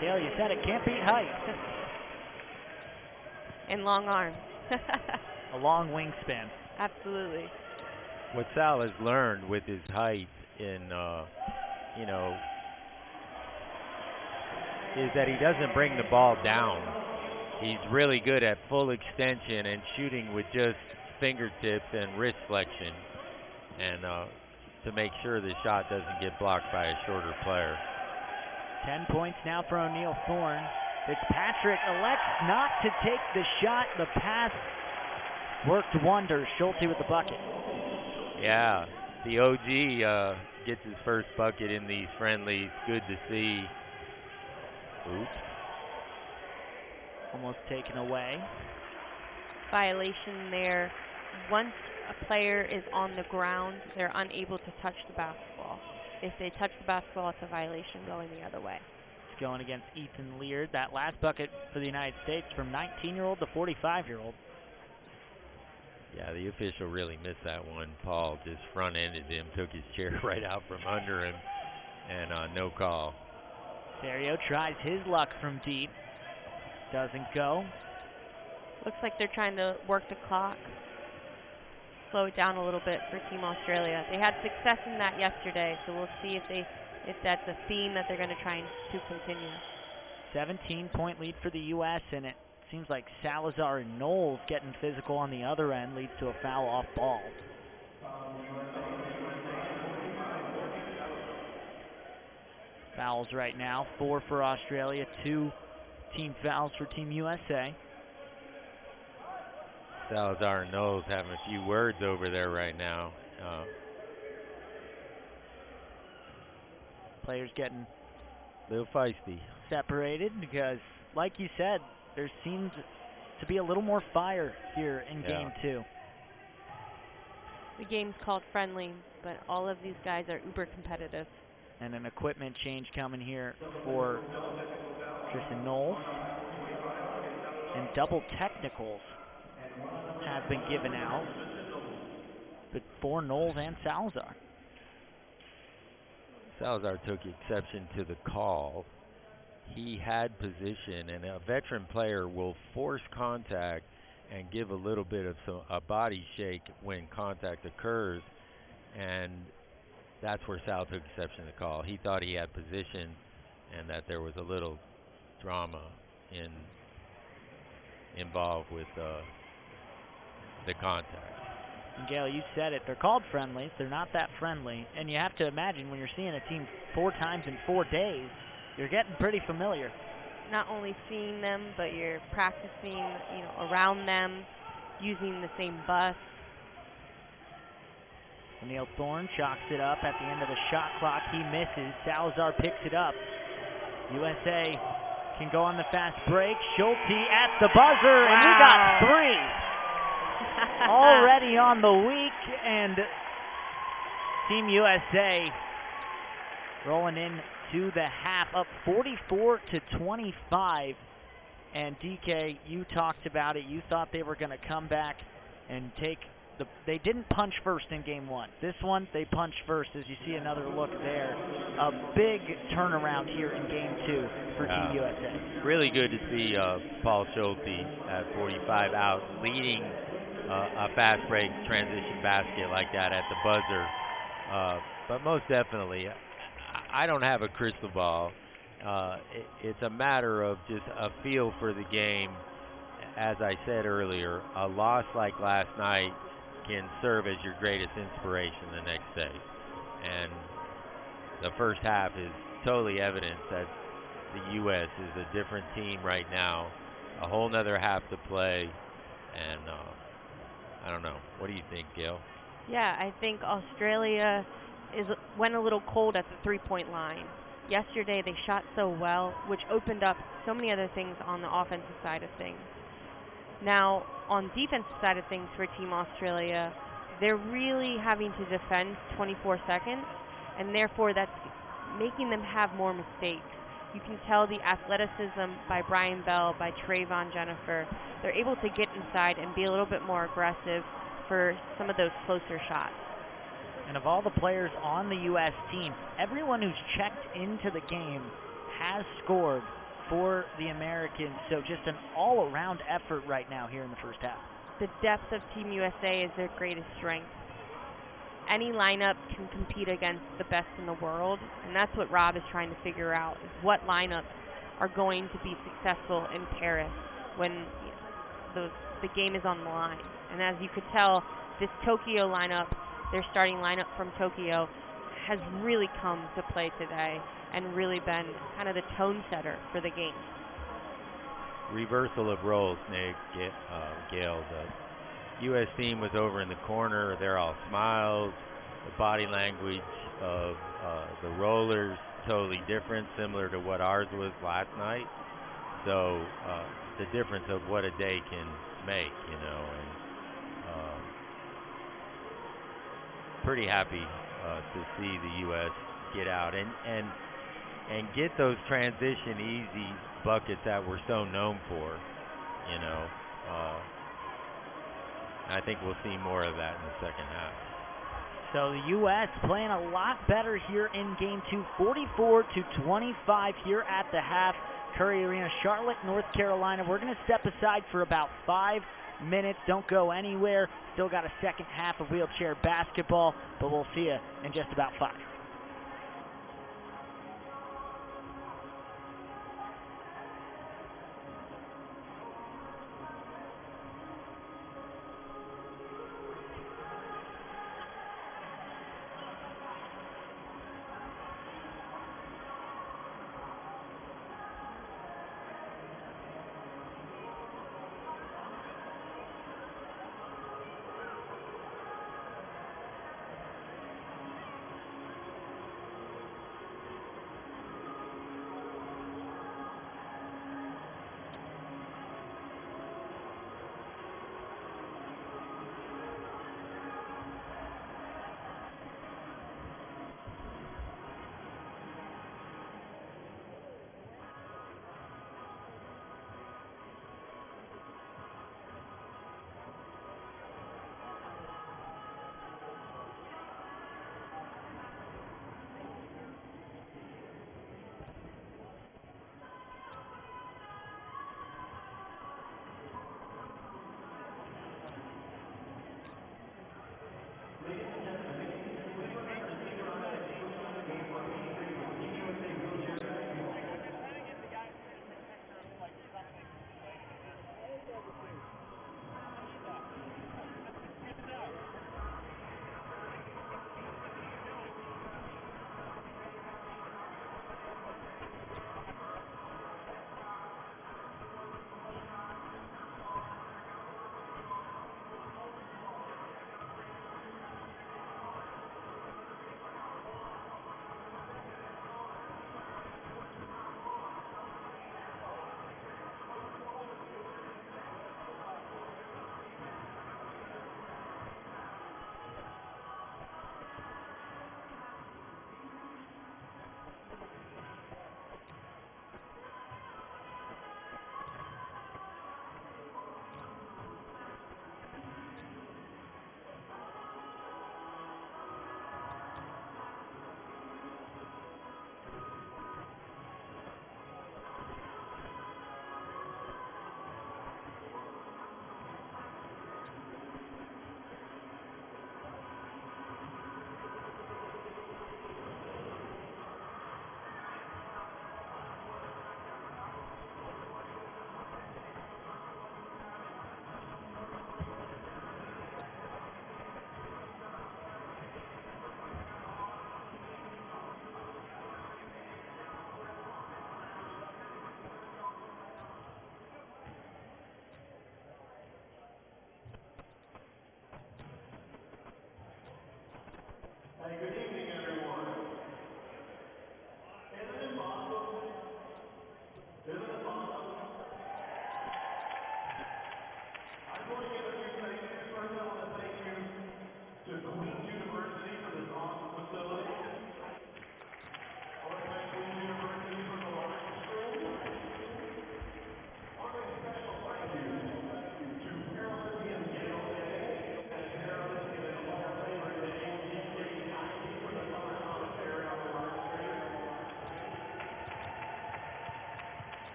Gail, you said it, can't beat height. And long arms. A long wingspan. Absolutely. What Sal has learned with his height is that he doesn't bring the ball down. He's really good at full extension and shooting with just fingertips and wrist flexion, and to make sure the shot doesn't get blocked by a shorter player. 10 points now for O'Neal Thorne. Fitzpatrick elects not to take the shot. The pass worked wonders. Schulte with the bucket. Yeah, the OG gets his first bucket in these friendlies. Good to see. Oops. Almost taken away. Violation there. Once a player is on the ground, they're unable to touch the basketball. If they touch the basketball, it's a violation going the other way. It's going against Ethan Leard. That last bucket for the United States from 19-year-old to 45-year-old. Yeah, the official really missed that one. Paul just front-ended him, took his chair right out from under him, and no call. Terrio tries his luck from deep. Doesn't go. Looks like they're trying to work the clock. Slow it down a little bit for Team Australia. They had success in that yesterday, so we'll see if that's a theme that they're going to try to continue. 17-point lead for the U.S., and it seems like Salazar and Knowles getting physical on the other end leads to a foul off ball. Fouls right now, 4 for Australia, 2 team fouls for Team USA. Salazar and Knowles having a few words over there right now. Players getting a little feisty. Separated because, like you said, there seemed to be a little more fire here in Game 2. The game's called friendly, but all of these guys are uber competitive. And an equipment change coming here for Tristan Knowles. And double technicals have been given out, but for Knowles and Salazar. Salazar took exception to the call. He had position, and a veteran player will force contact and give a little bit of a body shake when contact occurs, and that's where Sal took exception to the call. He thought he had position and that there was a little drama involved with the contact. And Gail, you said it. They're called friendlies. They're not that friendly. And you have to imagine when you're seeing a team 4 times in 4 days, you're getting pretty familiar. Not only seeing them, but you're practicing, around them, using the same bus. Neil Thorne chalks it up at the end of the shot clock. He misses. Salazar picks it up. USA can go on the fast break. Schulte at the buzzer, and he got 3. Already on the week, and Team USA rolling in to the half, up 44-25. And DK, you talked about it. You thought they were going to come back and take they didn't punch first in Game 1. This one, they punched first, as you see another look there. A big turnaround here in Game 2 for Team USA. Really good to see Paul Schulte at 45 out, leading a fast break transition basket like that at the buzzer. But most definitely, I don't have a crystal ball. It's a matter of just a feel for the game. As I said earlier, a loss like last night can serve as your greatest inspiration the next day. And the first half is totally evidence that the U.S. is a different team right now. A whole nother half to play. And I don't know. What do you think, Gail? Yeah, I think Australia went a little cold at the three-point line. Yesterday they shot so well, which opened up so many other things on the offensive side of things. Now, on defensive side of things for Team Australia, they're really having to defend 24 seconds, and therefore that's making them have more mistakes. You can tell the athleticism by Brian Bell, by Trayvon Jennifer. They're able to get inside and be a little bit more aggressive for some of those closer shots. And of all the players on the U.S. team, everyone who's checked into the game has scored for the Americans. So just an all-around effort right now here in the first half. The depth of Team USA is their greatest strength. Any lineup can compete against the best in the world, and that's what Rob is trying to figure out, is what lineups are going to be successful in Paris when the game is on the line. And as you could tell, this Tokyo lineup, their starting lineup from Tokyo, has really come to play today and really been kind of the tone setter for the game. Reversal of roles, Nick, Gail. The U.S. team was over in the corner. They're all smiles. The body language of the rollers totally different, similar to what ours was last night. So the difference of what a day can make, and pretty happy to see the U.S. get out and get those transition easy buckets that we're so known for, I think we'll see more of that in the second half. So the U.S. playing a lot better here in Game 2, 44-25 here at the half. Curry Arena, Charlotte, North Carolina. We're going to step aside for about 5 minutes. Don't go anywhere. Still got a second half of wheelchair basketball, but we'll see you in just about 5.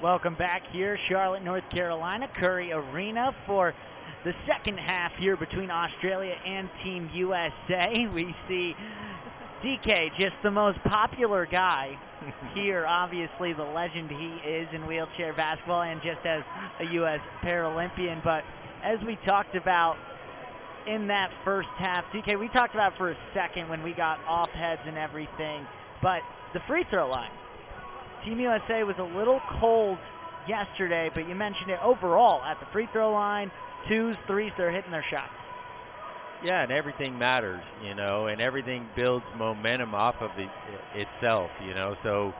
Welcome back here, Charlotte, North Carolina, Curry Arena for the second half here between Australia and Team USA. We see DK, just the most popular guy here, obviously the legend he is in wheelchair basketball and just as a U.S. Paralympian. But as we talked about in that first half, DK, we talked about for a second when we got off heads and everything, but the free throw line. Team USA was a little cold yesterday, but you mentioned it overall at the free throw line, 2s, 3s, they're hitting their shots. Yeah, and everything matters, and everything builds momentum off of itself, So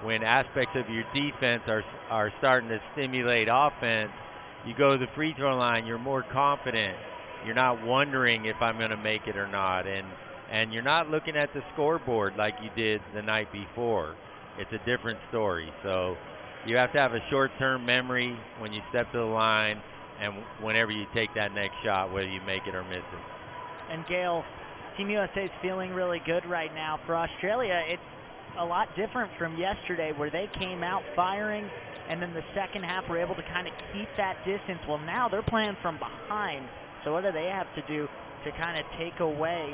when aspects of your defense are starting to stimulate offense, you go to the free throw line, you're more confident. You're not wondering if I'm going to make it or not, and you're not looking at the scoreboard like you did the night before. It's a different story. So you have to have a short-term memory when you step to the line and whenever you take that next shot, whether you make it or miss it. And Gail, Team USA is feeling really good right now. For Australia, it's a lot different from yesterday where they came out firing and then the second half were able to kind of keep that distance. Well, now they're playing from behind. So what do they have to do to kind of take away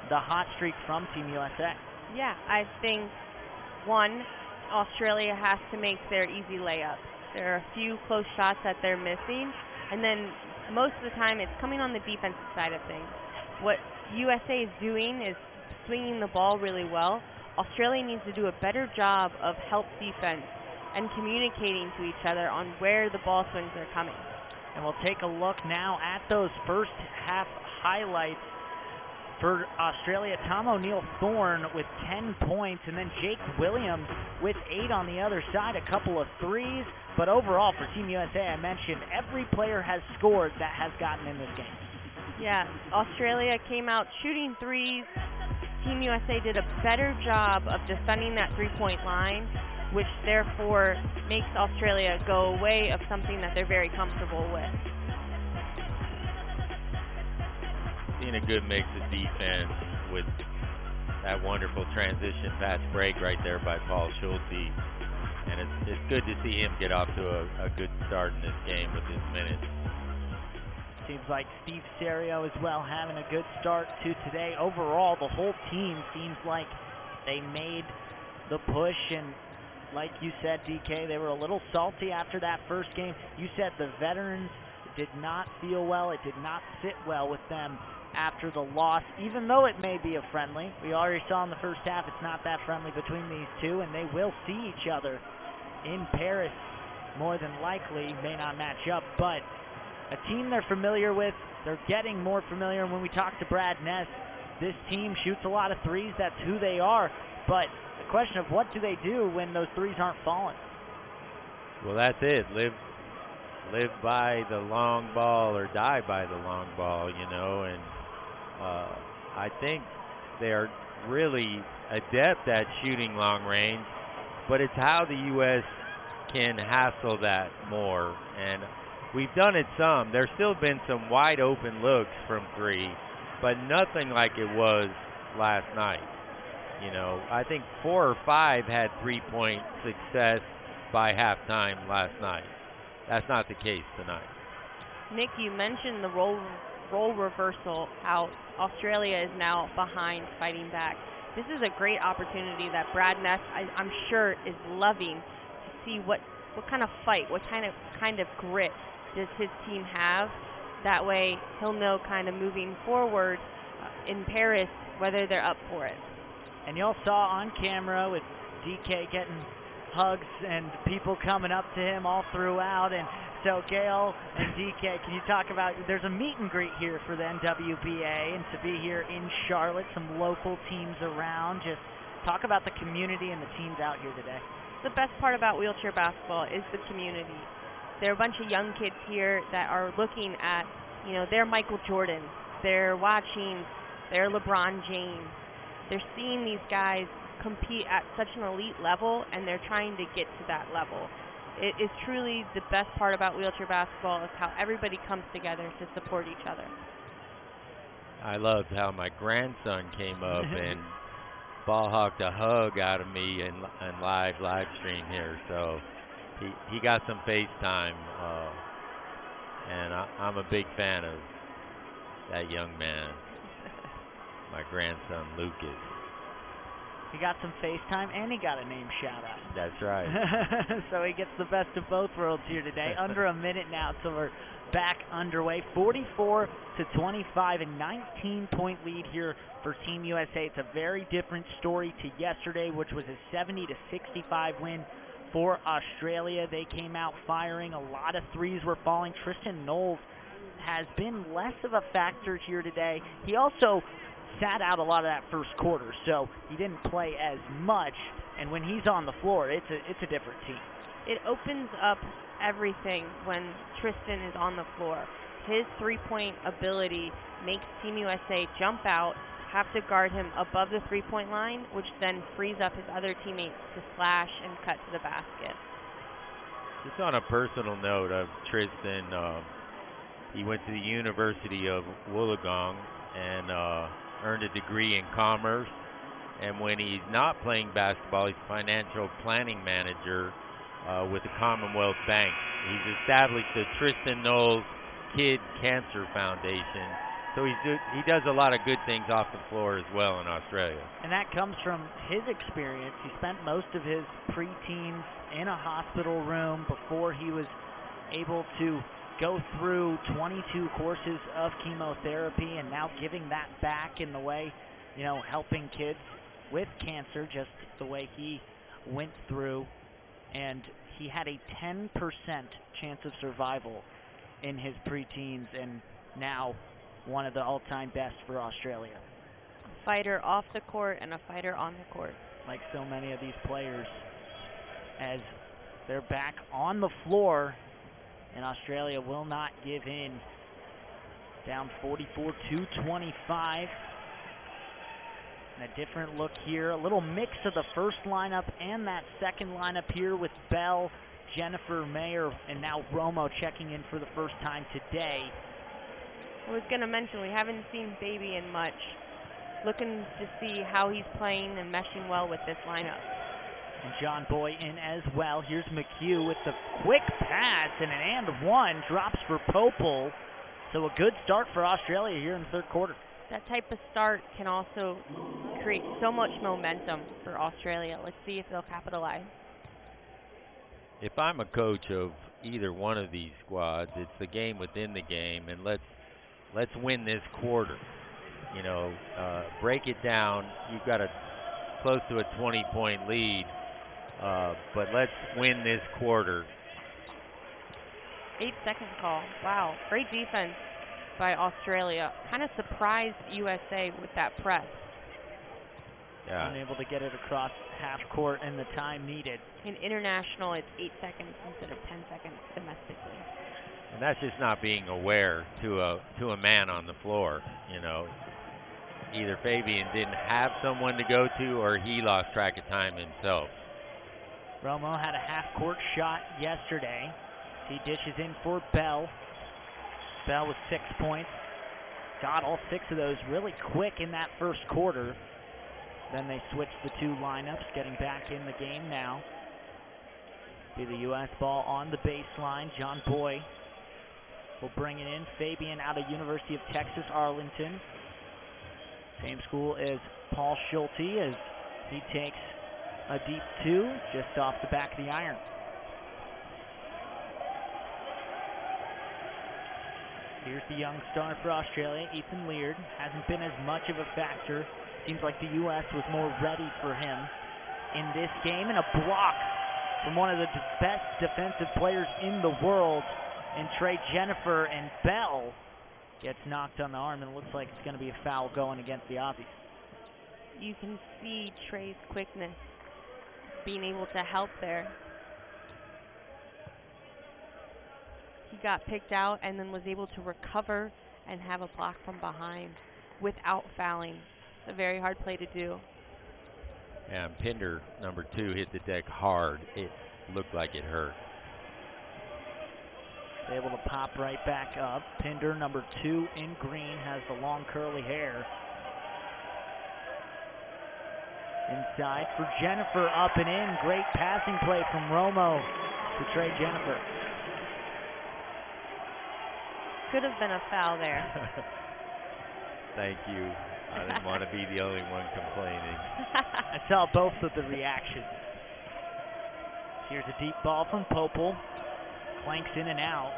the hot streak from Team USA? Yeah, I think, one, Australia has to make their easy layups. There are a few close shots that they're missing, and then most of the time it's coming on the defensive side of things. What USA is doing is swinging the ball really well. Australia needs to do a better job of help defense and communicating to each other on where the ball swings are coming. And we'll take a look now at those first half highlights. For Australia, Tom O'Neill-Thorne with 10 points, and then Jake Williams with 8 on the other side, a couple of threes. But overall, for Team USA, I mentioned every player has scored that has gotten in this game. Yeah, Australia came out shooting threes. Team USA did a better job of defending that three-point line, which therefore makes Australia go away of something that they're very comfortable with. Seeing a good mix of defense with that wonderful transition fast break right there by Paul Schulte. And it's good to see him get off to a good start in this game with his minutes. Seems like Steve Serio as well having a good start to today. Overall, the whole team seems like they made the push, and like you said, DK, they were a little salty after that first game. You said the veterans did not feel well. It did not sit well with them after the loss, even though it may be a friendly. We already saw in the first half it's not that friendly between these two, and they will see each other in Paris more than likely. May not match up, but a team they're familiar with. They're getting more familiar, and when we talk to Brad Ness, this team shoots a lot of threes. That's who they are, but the question of what do they do when those threes aren't falling? Well, that's it. Live by the long ball or die by the long ball, and I think they're really adept at shooting long range, but it's how the U.S. can hassle that more. And we've done it some. There's still been some wide open looks from three, but nothing like it was last night. I think 4 or 5 had three-point success by halftime last night. That's not the case tonight. Nick, you mentioned the role reversal, how Australia is now behind fighting back. This is a great opportunity that Brad Ness, I'm sure, is loving to see what kind of fight, what kind of grit does his team have. That way he'll know kind of moving forward in Paris whether they're up for it. And y'all saw on camera with DK getting hugs and people coming up to him all throughout. And so Gail and DK, can you talk about, there's a meet and greet here for the NWBA, and to be here in Charlotte, some local teams around. Just talk about the community and the teams out here today. The best part about wheelchair basketball is the community. There are a bunch of young kids here that are looking at, they're Michael Jordan. They're watching, they're LeBron James. They're seeing these guys compete at such an elite level, and they're trying to get to that level. It is truly the best part about wheelchair basketball is how everybody comes together to support each other. I loved how my grandson came up and ball hawked a hug out of me in live stream here. So he got some FaceTime, and I'm a big fan of that young man, my grandson Lucas. He got some FaceTime and he got a name shout out. That's right. So he gets the best of both worlds here today. Under a minute now, so we're back underway. 44-25, a 19-point lead here for Team USA. It's a very different story to yesterday, which was a 70-65 win for Australia. They came out firing. A lot of threes were falling. Tristan Knowles has been less of a factor here today. He also sat out a lot of that first quarter, so he didn't play as much. And when he's on the floor, it's a different team. It opens up everything when Tristan is on the floor. His three-point ability makes Team USA jump out, have to guard him above the three-point line, which then frees up his other teammates to slash and cut to the basket. Just on a personal note of Tristan, he went to the University of Wollongong and earned a degree in commerce. And when he's not playing basketball, he's a financial planning manager with the Commonwealth Bank. He's established the Tristan Knowles Kid Cancer Foundation. So he does a lot of good things off the floor as well in Australia. And that comes from his experience. He spent most of his preteens in a hospital room before he was able to go through 22 courses of chemotherapy, and now giving that back in the way, helping kids with cancer, just the way he went through. And he had a 10% chance of survival in his preteens, and now one of the all-time best for Australia. A fighter off the court and a fighter on the court. Like so many of these players, as they're back on the floor, and Australia will not give in. Down 44-25. And a different look here. A little mix of the first lineup and that second lineup here with Bell, Jennifer, Mayer, and now Romo checking in for the first time today. I was going to mention, we haven't seen Baby in much. Looking to see how he's playing and meshing well with this lineup. And John Boy in as well. Here's McHugh with the quick pass, and an and one drops for Popel. So a good start for Australia here in the third quarter. That type of start can also create so much momentum for Australia. Let's see if they'll capitalize. If I'm a coach of either one of these squads, it's the game within the game, and let's win this quarter. Break it down. You've got close to a 20-point lead. But let's win this quarter. 8-second call. Wow, great defense by Australia. Kind of surprised USA with that press. Yeah. Unable to get it across half court in the time needed. In international, it's 8 seconds instead of 10 seconds domestically. And that's just not being aware to a man on the floor. Either Fabian didn't have someone to go to, or he lost track of time himself. Romo had a half-court shot yesterday. He dishes in for Bell. Bell with 6 points. Got all 6 of those really quick in that first quarter. Then they switched the two lineups, getting back in the game now. Be the U.S. ball on the baseline. John Boy will bring it in. Fabian out of University of Texas, Arlington. Same school as Paul Schulte as he takes a deep two just off the back of the iron. Here's the young star for Australia, Ethan Leard. Hasn't been as much of a factor. Seems like the U.S. was more ready for him in this game. And a block from one of the best defensive players in the world, in Trey Jennifer, and Bell gets knocked on the arm, and it looks like it's going to be a foul going against the Aussies. You can see Trey's quickness being able to help there. He got picked out and then was able to recover and have a block from behind without fouling. It's a very hard play to do. Yeah, and Pinder, number 2, hit the deck hard. It looked like it hurt. Able to pop right back up. Pinder, number 2 in green, has the long curly hair. Inside for Jennifer, up and in. Great passing play from Romo. to Trey Jennifer. Could have been a foul there. Thank you. I didn't want to be the only one complaining. I saw both of the reactions. Here's a deep ball from Popel. Clanks in and out.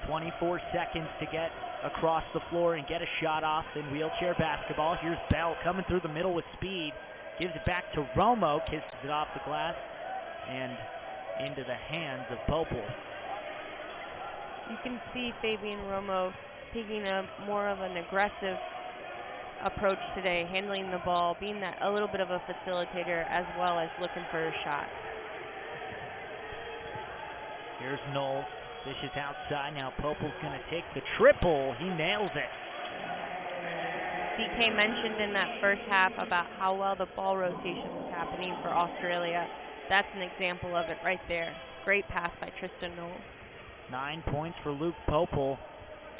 24 seconds to get across the floor and get a shot off in wheelchair basketball. Here's Bell coming through the middle with speed. Gives it back to Romo. Kisses it off the glass and into the hands of Popel. You can see Fabian Romo taking more of an aggressive approach today, handling the ball, being a little bit of a facilitator as well as looking for a shot. Here's Knowles. Dishes outside. Now Popel's going to take the triple. He nails it. DK mentioned in that first half about how well the ball rotation was happening for Australia. That's an example of it right there. Great pass by Tristan Knowles. 9 points for Luke Popel.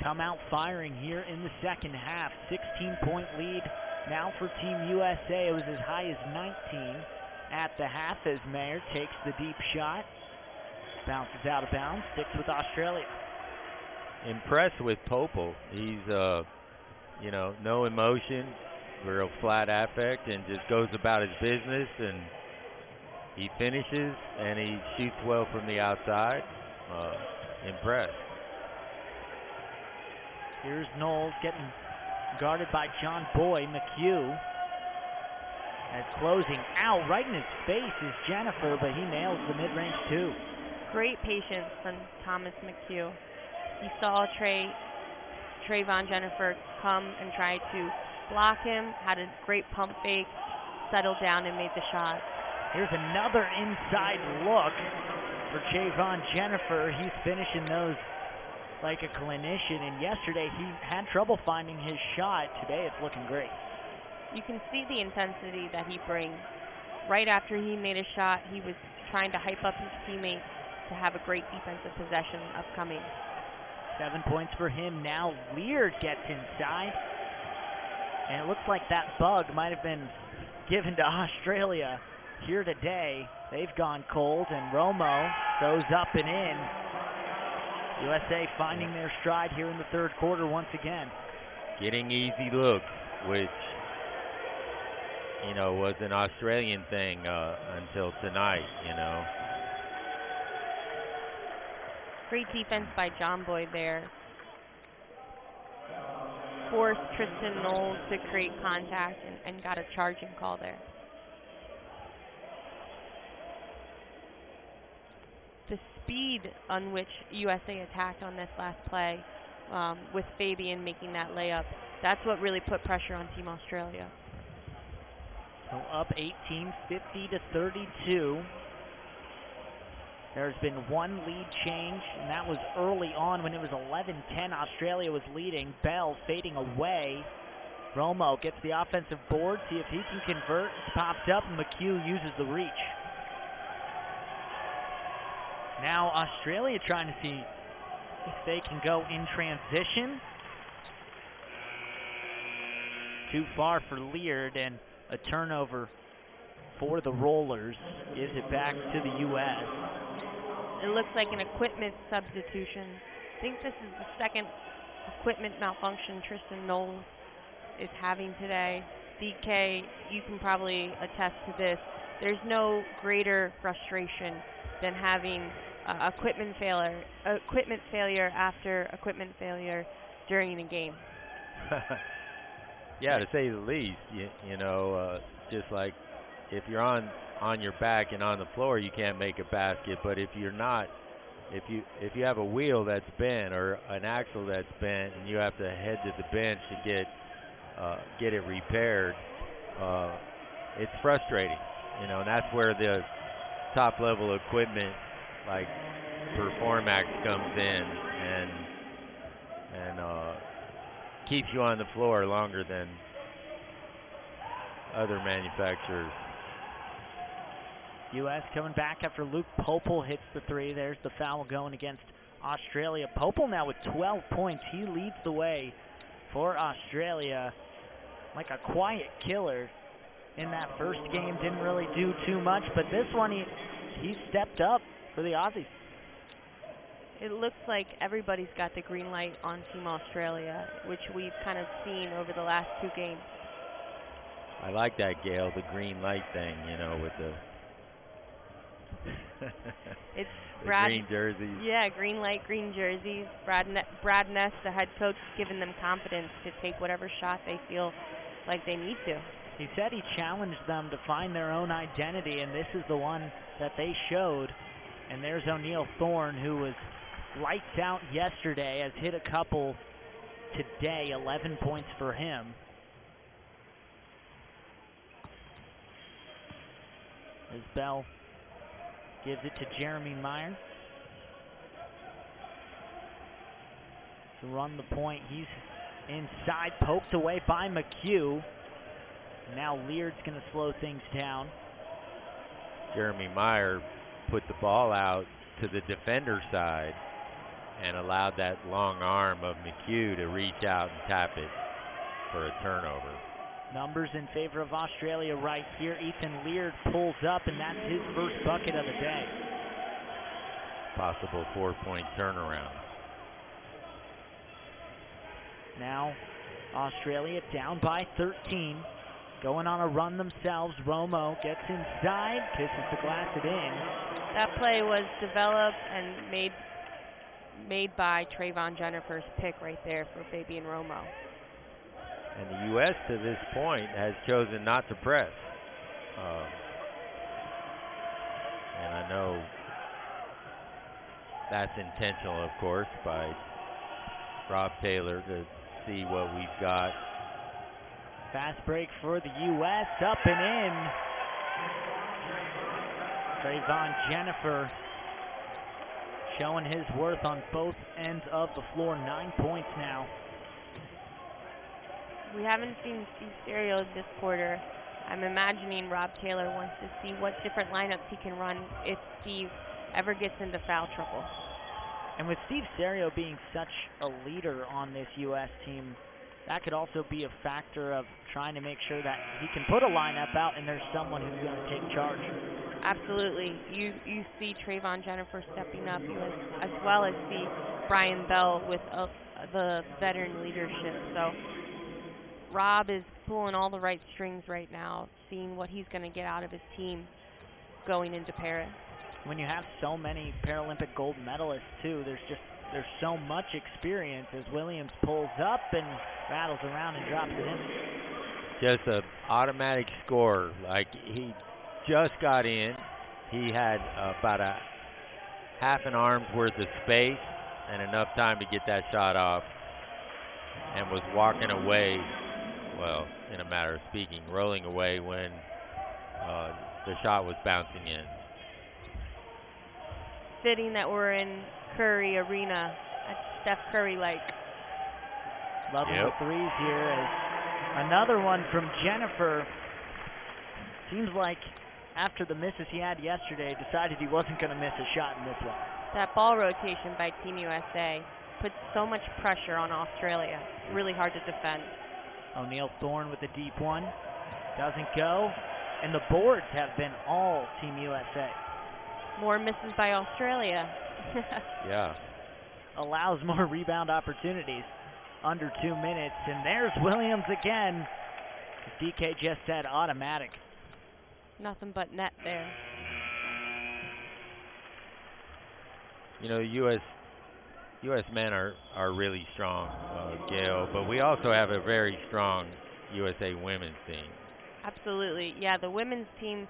Come out firing here in the second half. 16-point lead now for Team USA. It was as high as 19 at the half as Mayer takes the deep shot. Bounces out of bounds. Sticks with Australia. Impressed with Popel. He's, no emotion, real flat affect, and just goes about his business. And he finishes and he shoots well from the outside. Impressed. Here's Knowles getting guarded by John Boy. McHugh as closing out right in his face is Jennifer, but he nails the mid-range too. Great patience from Thomas McHugh. He saw Trayvon Jennifer come and try to block him, had a great pump fake, settled down and made the shot. Here's another inside look for Trayvon Jennifer. He's finishing those like a clinician, and yesterday he had trouble finding his shot. Today it's looking great. You can see the intensity that he brings. Right after he made a shot, he was trying to hype up his teammates to have a great defensive possession upcoming. 7 points for him. Now Leard gets inside, and it looks like that bug might have been given to Australia here today. They've gone cold, and Romo goes up and in. USA finding their stride here in the third quarter once again. Getting easy looks, which, was an Australian thing until tonight, Great defense by John Boy there. Forced Tristan Knowles to create contact and got a charging call there. The speed on which USA attacked on this last play, with Fabian making that layup, that's what really put pressure on Team Australia. So up 18, 50-32. There's been one lead change, and that was early on when it was 11-10. Australia was leading. Bell fading away. Romo gets the offensive board, see if he can convert. It's popped up, and McHugh uses the reach. Now Australia trying to see if they can go in transition. Too far for Leard, and a turnover for the Rollers. Gives it back to the U.S. It looks like an equipment substitution. I think this is the second equipment malfunction Tristan Knowles is having today. DK, you can probably attest to this. There's no greater frustration than having equipment failure after equipment failure during a game. Yeah, to say the least. Just like if you're on your back and on the floor, you can't make a basket. But if you're not, if you have a wheel that's bent or an axle that's bent, and you have to head to the bench to get it repaired, it's frustrating. And that's where the top level equipment like Performax comes in and keeps you on the floor longer than other manufacturers. U.S. coming back after Luke Popel hits the three. There's the foul going against Australia. Popel now with 12 points. He leads the way for Australia like a quiet killer. In that first game, didn't really do too much, but this one he stepped up for the Aussies. It looks like everybody's got the green light on Team Australia, which we've kind of seen over the last 2 games. I like that, Gail, the green light thing, with the, it's the green jerseys. Yeah, green light, green jerseys. Brad Ness, the head coach, giving them confidence to take whatever shot they feel like they need to. He said he challenged them to find their own identity, and this is the one that they showed. And there's O'Neal Thorne, who was lights out yesterday, has hit a couple today, 11 points for him. As Bell gives it to Jeremy Meyer to run the point. He's inside, poked away by McHugh. Now Leard's going to slow things down. Jeremy Meyer put the ball out to the defender side and allowed that long arm of McHugh to reach out and tap it for a turnover. Numbers in favor of Australia right here. Ethan Leard pulls up, and that's his first bucket of the day. Possible 4-point turnaround. Now Australia down by 13. Going on a run themselves. Romo gets inside, kisses the glass it in. That play was developed and made by Trayvon Jennifer's pick right there for Fabian Romo. And the U.S. to this point has chosen not to press. And I know that's intentional, of course, by Rob Taylor to see what we've got. Fast break for the U.S. Up and in. Trayvon Jennifer showing his worth on both ends of the floor. 9 points now. We haven't seen Steve Stereo this quarter. I'm imagining Rob Taylor wants to see what different lineups he can run if Steve ever gets into foul trouble. And with Steve Stereo being such a leader on this U.S. team, that could also be a factor of trying to make sure that he can put a lineup out and there's someone who's going to take charge. Absolutely. You see Trayvon Jennifer stepping up as well as see Brian Bell with the veteran leadership. So Rob is pulling all the right strings right now, seeing what he's going to get out of his team going into Paris. When you have so many Paralympic gold medalists, too, there's so much experience as Williams pulls up and rattles around and drops it in. Just an automatic score. Like, he just got in. He had about a half an arm's worth of space and enough time to get that shot off, and was walking away, well, in a matter of speaking, rolling away when the shot was bouncing in. Fitting that we're in Curry Arena at Steph Curry-like. Loving the threes here. As another one from Jennifer. Seems like after the misses he had yesterday, decided he wasn't going to miss a shot in this one. That ball rotation by Team USA puts so much pressure on Australia. Really hard to defend. O'Neal Thorne with the deep one. Doesn't go. And the boards have been all Team USA. More misses by Australia. Yeah. Allows more rebound opportunities. Under 2 minutes. And there's Williams again. DK just said automatic. Nothing but net there. You know, U.S. men are really strong, Gail, but we also have a very strong USA women's team. Absolutely. Yeah, the women's team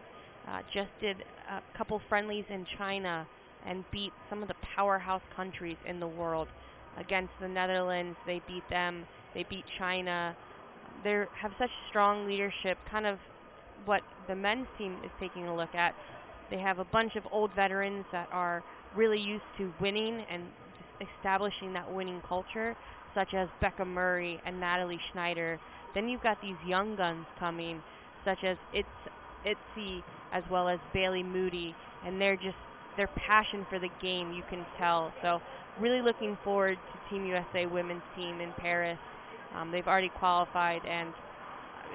just did a couple friendlies in China and beat some of the powerhouse countries in the world. Against the Netherlands, they beat them. They beat China. They have such strong leadership, kind of what the men's team is taking a look at. They have a bunch of old veterans that are really used to winning and just establishing that winning culture, such as Becca Murray and Natalie Schneider. Then you've got these young guns coming, such as Itzy as well as Bailey Moody, and their passion for the game, you can tell. So really looking forward to Team USA women's team in Paris. They've already qualified, and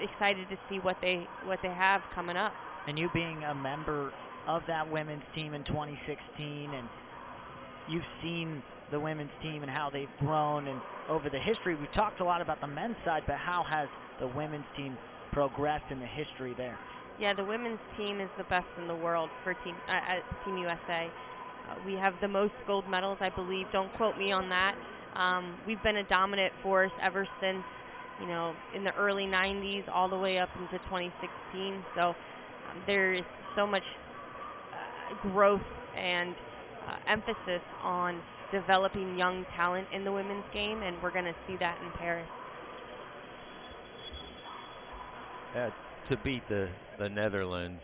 excited to see what they have coming up. And you being a member of that women's team in 2016, and you've seen the women's team and how they've grown, and over the history, we talked a lot about the men's side, but how has the women's team progressed in the history there? Yeah, the women's team is the best in the world for Team USA. We have the most gold medals, I believe. Don't quote me on that. We've been a dominant force ever since, in the early 90s all the way up into 2016. So there is so much growth and emphasis on developing young talent in the women's game, and we're going to see that in Paris. To beat the Netherlands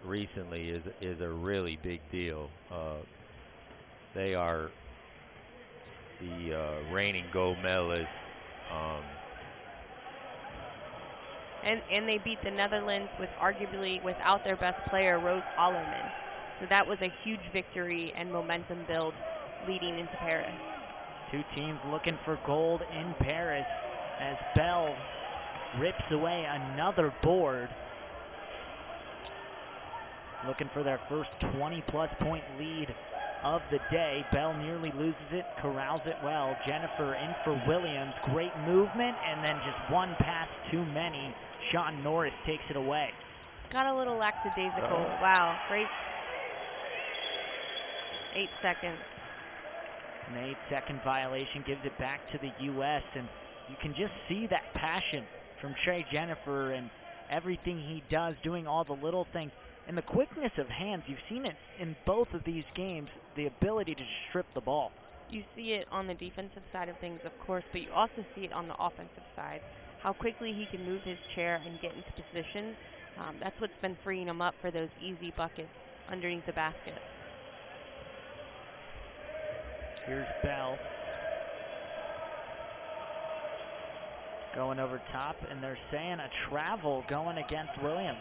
recently is a really big deal. They are the reigning gold medalists. And they beat the Netherlands with arguably without their best player, Rose Allerman. So that was a huge victory and momentum build leading into Paris. Two teams looking for gold in Paris as Bell rips away another board. Looking for their first 20-plus point lead of the day. Bell nearly loses it, corrals it well. Jennifer in for Williams. Great movement, and then just one pass too many. Sean Norris takes it away. Got a little lackadaisical. Wow, great. 8 seconds. An 8-second violation gives it back to the U.S., and you can just see that passion from Trey Jennifer and everything he does, doing all the little things. And the quickness of hands, you've seen it in both of these games, the ability to strip the ball. You see it on the defensive side of things, of course, but you also see it on the offensive side. How quickly he can move his chair and get into position. That's what's been freeing him up for those easy buckets underneath the basket. Here's Bell. Going over top, and they're saying a travel going against Williams.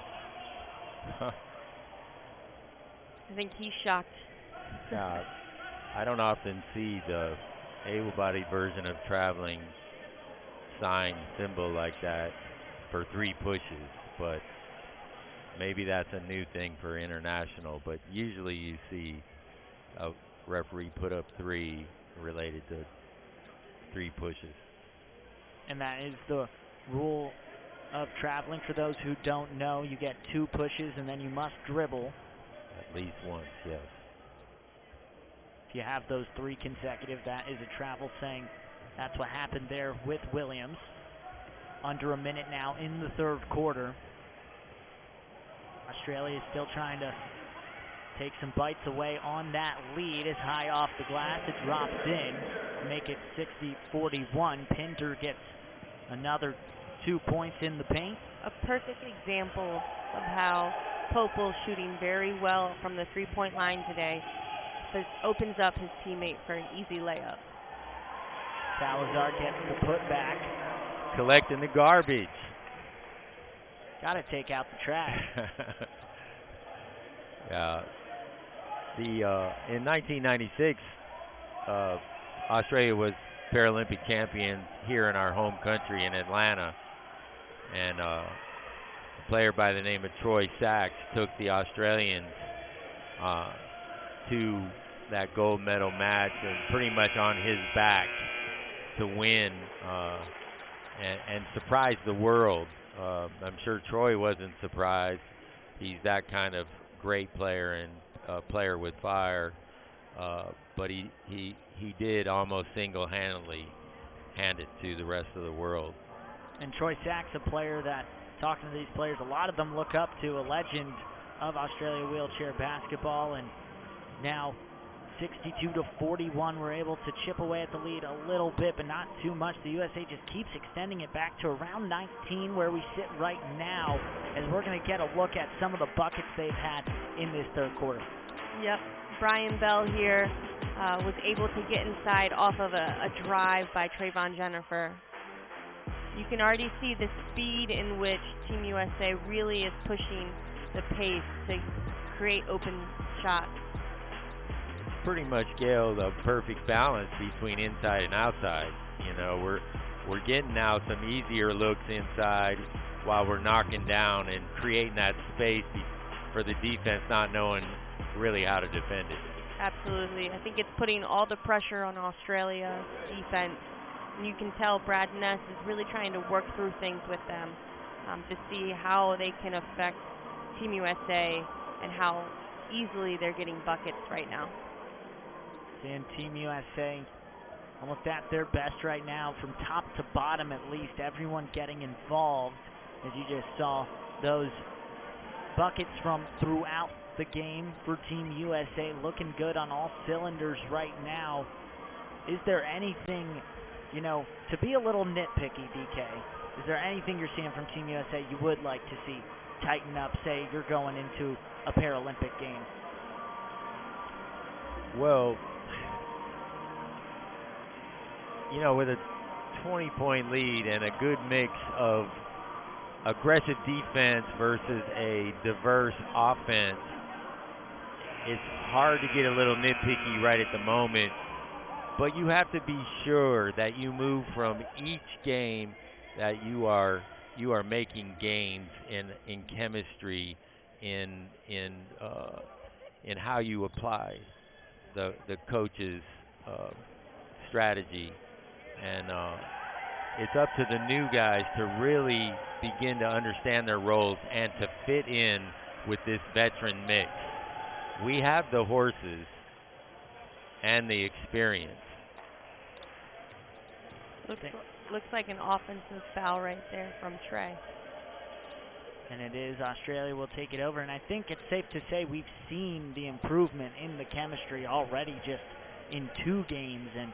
I think he's shocked. Yeah, I don't often see the able-bodied version of traveling sign symbol like that for 3 pushes, but maybe that's a new thing for international. But usually you see a referee put up 3 related to 3 pushes. And that is the rule of traveling. For those who don't know, you get 2 pushes and then you must dribble. At least once, yes. If you have those 3 consecutive, that is a travel, saying that's what happened there with Williams. Under a minute now in the third quarter. Australia is still trying to take some bites away on that lead. It's high off the glass. It drops in. Make it 60-41. Pinder gets another 2 points in the paint. A perfect example of how Popel, shooting very well from the three-point line today, opens up his teammate for an easy layup. Salazar gets the putback. Collecting the garbage. Got to take out the trash. Yeah. In 1996, Australia was Paralympic champions here in our home country in Atlanta, and a player by the name of Troy Sachs took the Australians to that gold medal match, and pretty much on his back to win and surprise the world. I'm sure Troy wasn't surprised. He's that kind of great player and player with fire, but he did almost single-handedly hand it to the rest of the world. And Troy Sachs, a player that, talking to these players, a lot of them look up to, a legend of Australia wheelchair basketball, and now 62-41, we're able to chip away at the lead a little bit, but not too much. The USA just keeps extending it back to around 19, where we sit right now, as we're going to get a look at some of the buckets they've had in this third quarter. Yep, Brian Bell here was able to get inside off of a drive by Trayvon Jennifer. You can already see the speed in which Team USA really is pushing the pace to create open shots. Pretty much, Gail, the perfect balance between inside and outside. You know, we're getting now some easier looks inside while we're knocking down and creating that space for the defense not knowing really how to defend it. Absolutely. I think it's putting all the pressure on Australia's defense. And you can tell Brad Ness is really trying to work through things with them to see how they can affect Team USA and how easily they're getting buckets right now. And Team USA almost at their best right now, from top to bottom at least. Everyone getting involved, as you just saw those buckets from throughout the game for Team USA, looking good on all cylinders right now. Is there anything, to be a little nitpicky, DK, is there anything you're seeing from Team USA you would like to see tighten up, say you're going into a Paralympic game? Well, with a 20-point lead and a good mix of aggressive defense versus a diverse offense, it's hard to get a little nitpicky right at the moment, but you have to be sure that you move from each game that you are making gains in chemistry, in how you apply the coach's strategy, and it's up to the new guys to really begin to understand their roles and to fit in with this veteran mix. We have the horses and the experience. Looks like an offensive foul right there from Trey. And it is. Australia will take it over, and I think it's safe to say we've seen the improvement in the chemistry already just in 2 games, and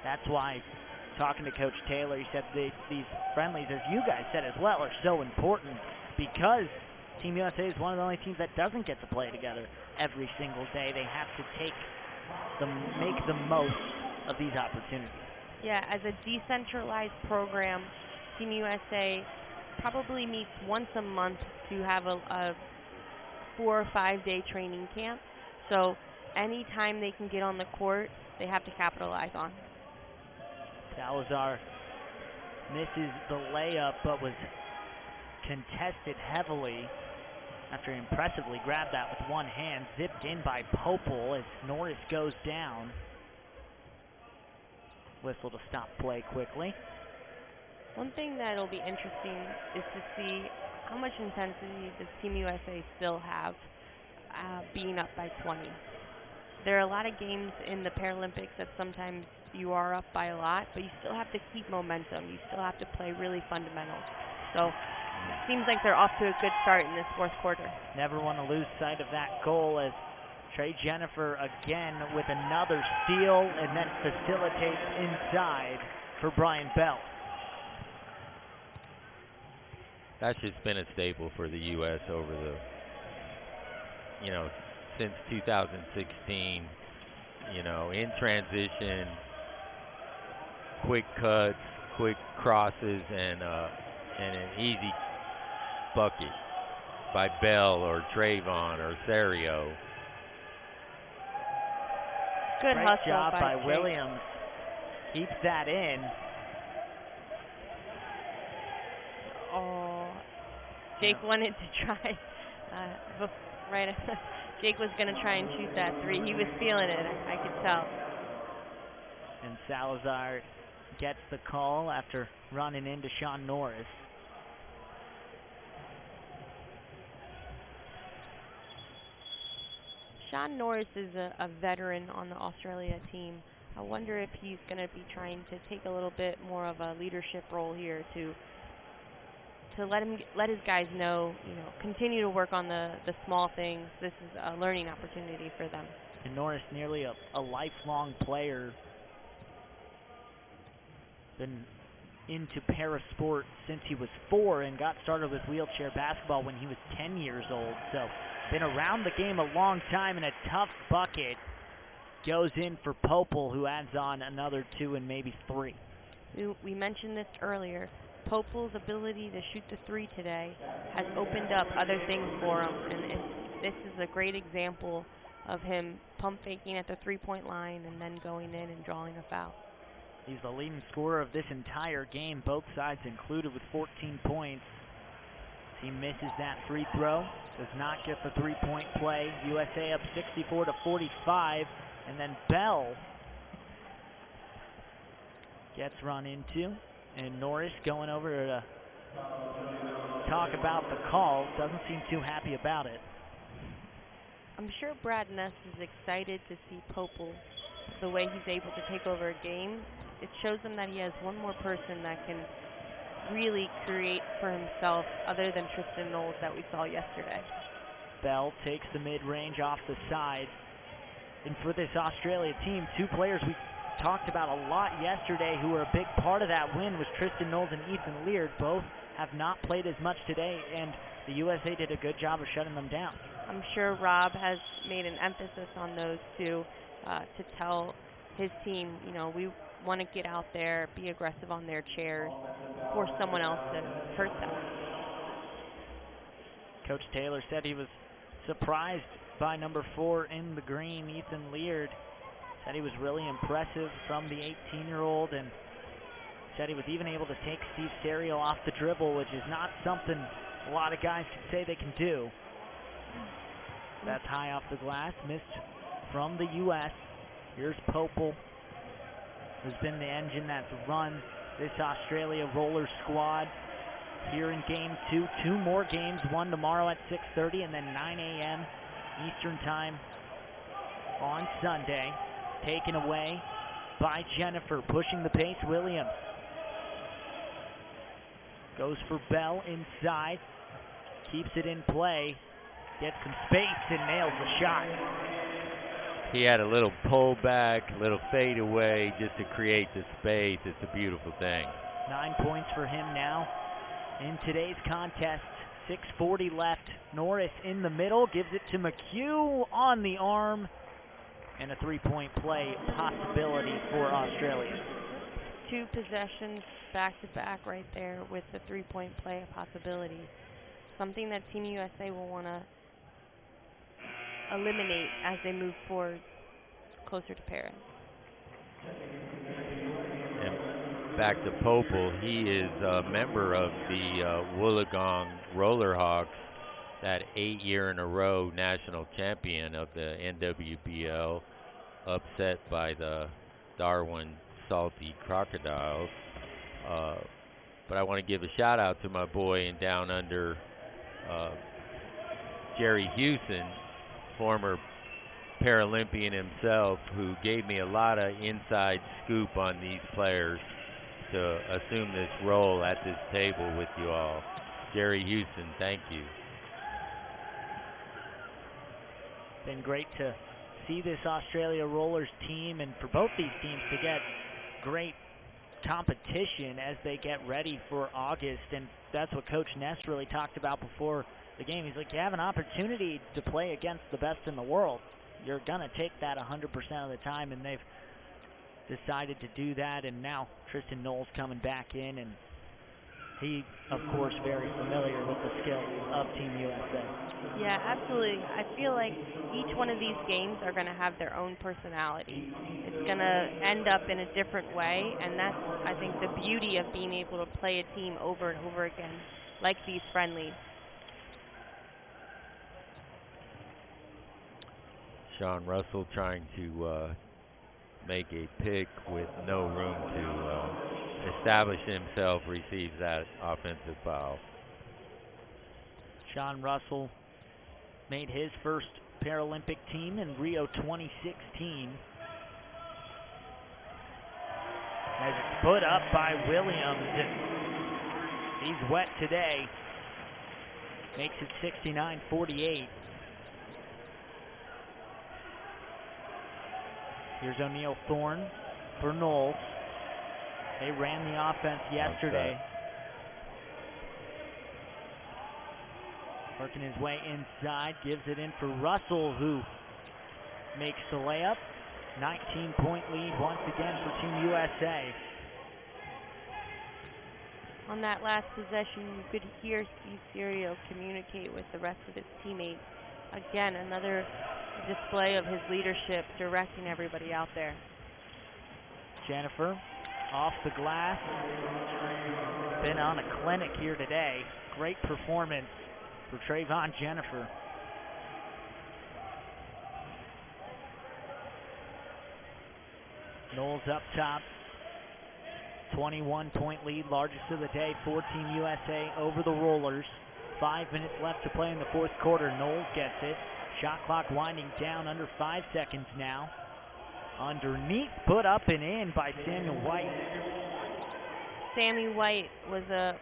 that's why, talking to Coach Taylor, he said these friendlies, as you guys said as well, are so important because Team USA is one of the only teams that doesn't get to play together every single day. They have to make the most of these opportunities. Yeah, as a decentralized program, Team USA probably meets once a month to have a 4 or 5 day training camp. So anytime they can get on the court, they have to capitalize on. Salazar misses the layup, but was contested heavily after he impressively grabbed that with one hand. Zipped in by Popel as Norris goes down. Whistle to stop play quickly. One thing that'll be interesting is to see how much intensity does Team USA still have being up by 20. There are a lot of games in the Paralympics that sometimes you are up by a lot, but you still have to keep momentum. You still have to play really fundamental. So it seems like they're off to a good start in this 4th quarter. Never want to lose sight of that goal, as Trey Jennifer again with another steal and then facilitates inside for Brian Bell. That's just been a staple for the U.S. over the, since 2016, in transition, quick cuts, quick crosses, and an easy bucket by Bell or Trayvon or Serio. Good Great hustle job by Jake. Williams. Keeps that in. Oh, Jake wanted to try. Right, Jake was going to try and shoot that 3. He was feeling it, I could tell. And Salazar gets the call after running into Sean Norris. Sean Norris is a veteran on the Australia team. I wonder if he's going to be trying to take a little bit more of a leadership role here to let his guys know, continue to work on the small things. This is a learning opportunity for them. And Norris, nearly a lifelong player, been into para-sport since he was 4 and got started with wheelchair basketball when he was 10 years old. So been around the game a long time, and a tough bucket goes in for Popel, who adds on another 2 and maybe 3. We mentioned this earlier. Popel's ability to shoot the 3 today has opened up other things for him, and this is a great example of him pump faking at the 3-point line and then going in and drawing a foul. He's the leading scorer of this entire game, both sides included, with 14 points. He misses that free throw. Does not get the three-point play. USA up 64-45. And then Bell gets run into. And Norris going over to talk about the call. Doesn't seem too happy about it. I'm sure Brad Ness is excited to see Popel, the way he's able to take over a game. It shows him that he has one more person that can really create for himself other than Tristan Knowles that we saw yesterday. Bell takes the mid-range off the side. And for this Australia team, two players we talked about a lot yesterday who were a big part of that win was Tristan Knowles and Ethan Leard. Both have not played as much today, and the USA did a good job of shutting them down. I'm sure Rob has made an emphasis on those two to tell his team, you know, we want to get out there, be aggressive on their chairs, force someone else to hurt them. Coach Taylor said he was surprised by number 4 in the green, Ethan Leard. Said he was really impressive from the 18-year-old, and said he was even able to take Steve Serio off the dribble, which is not something a lot of guys can say they can do. That's high off the glass, missed from the U.S. Here's Popel, who's been the engine that's run this Australia roller squad here in Game 2. 2 more games, one tomorrow at 6:30 and then 9 a.m. Eastern Time on Sunday. Taken away by Jennifer, pushing the pace. Williams goes for Bell inside, keeps it in play, gets some space and nails the shot. He had a little pullback, little fade away just to create the space. It's a beautiful thing. 9 points for him now in today's contest. 6:40 left. Norris in the middle, gives it to McHugh on the arm, and a three-point play possibility for Australia. 2 possessions back-to-back right there with the three-point play possibility. Something that Team USA will want to eliminate as they move forward closer to Paris. And back to Popel, he is a member of the Wollongong Rollerhawks, that 8-year-in-a-row national champion of the NWBL, upset by the Darwin Salty Crocodiles. But I want to give a shout out to my boy in Down Under, Jerry Houston, former Paralympian himself, who gave me a lot of inside scoop on these players to assume this role at this table with you all. Jerry Houston, thank you. Been great to see this Australia Rollers team, and for both these teams to get great competition as they get ready for August. And that's what Coach Ness really talked about before the game. He's like, you have an opportunity to play against the best in the world. You're going to take that 100% of the time, and they've decided to do that. And now Tristan Knowles coming back in, and he, of course, very familiar with the skills of Team USA. Yeah, absolutely. I feel like each one of these games are going to have their own personality. It's going to end up in a different way, and that's, I think, the beauty of being able to play a team over and over again, like these friendlies. Sean Russell trying to make a pick with no room to establish himself, receives that offensive foul. Sean Russell made his first Paralympic team in Rio 2016. As it's put up by Williams. He's wet today. Makes it 69-48. Here's O'Neal Thorne for Knowles. They ran the offense yesterday. Working his way inside, gives it in for Russell, who makes the layup. 19-point lead once again for Team USA. On that last possession, you could hear Steve Serio communicate with the rest of his teammates. Again, another display of his leadership, directing everybody out there. Jennifer off the glass. Been on a clinic here today. Great performance for Trayvon Jennifer. Knowles up top. 21-point lead, largest of the day for Team USA over the Rollers. 5 minutes left to play in the fourth quarter. Knowles gets it. Shot clock winding down, under 5 seconds now. Underneath, put up and in by Samuel White. Sammy White was a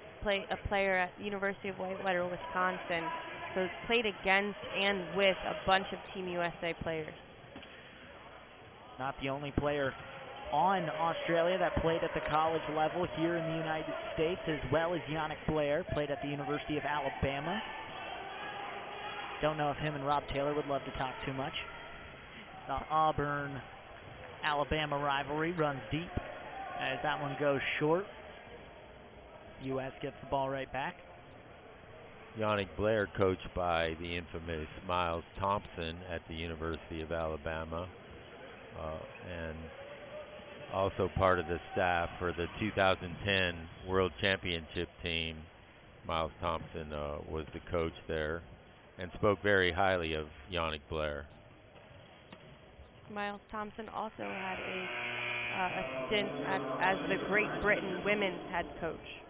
player at University of Whitewater, Wisconsin. So played against and with a bunch of Team USA players. Not the only player on Australia that played at the college level here in the United States, as well as Yannick Blair, played at the University of Alabama. Don't know if him and Rob Taylor would love to talk too much. The Auburn-Alabama rivalry runs deep as that one goes short. U.S. gets the ball right back. Yannick Blair, coached by the infamous Miles Thompson at the University of Alabama, and also part of the staff for the 2010 World Championship team. Miles Thompson was the coach there and spoke very highly of Yannick Blair. Miles Thompson also had a stint as the Great Britain women's head coach.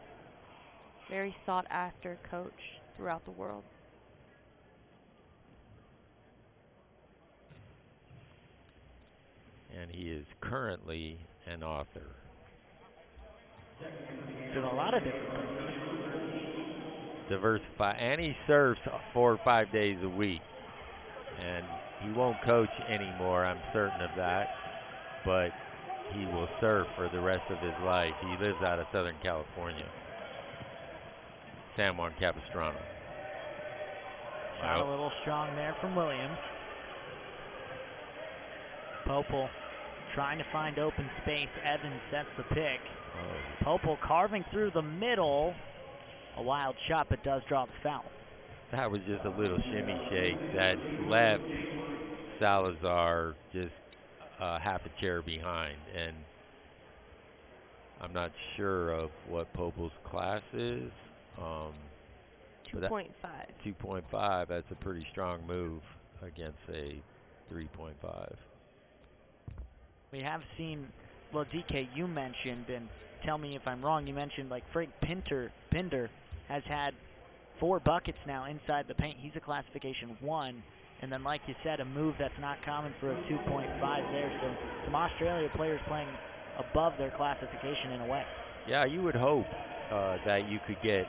Very sought after coach throughout the world. And he is currently an author. Doing a lot of different things. Diversify, and he serves 4 or 5 days a week. And he won't coach anymore, I'm certain of that. But he will serve for the rest of his life. He lives out of Southern California. San Juan Capistrano. Shot a little strong there from Williams. Popel trying to find open space. Evans sets the pick. Popel carving through the middle. A wild shot, but does draw the foul. That was just a little shimmy shake that left Salazar just half a chair behind. And I'm not sure of what Popel's class is. 2.5. 2.5, that's a pretty strong move against a 3.5. We have seen, well, DK, you mentioned, and tell me if I'm wrong, you mentioned like Frank Pinder has had 4 buckets now inside the paint. He's a classification 1. And then, like you said, a move that's not common for a 2.5 there. So some Australia players playing above their classification in a way. Yeah, you would hope that you could get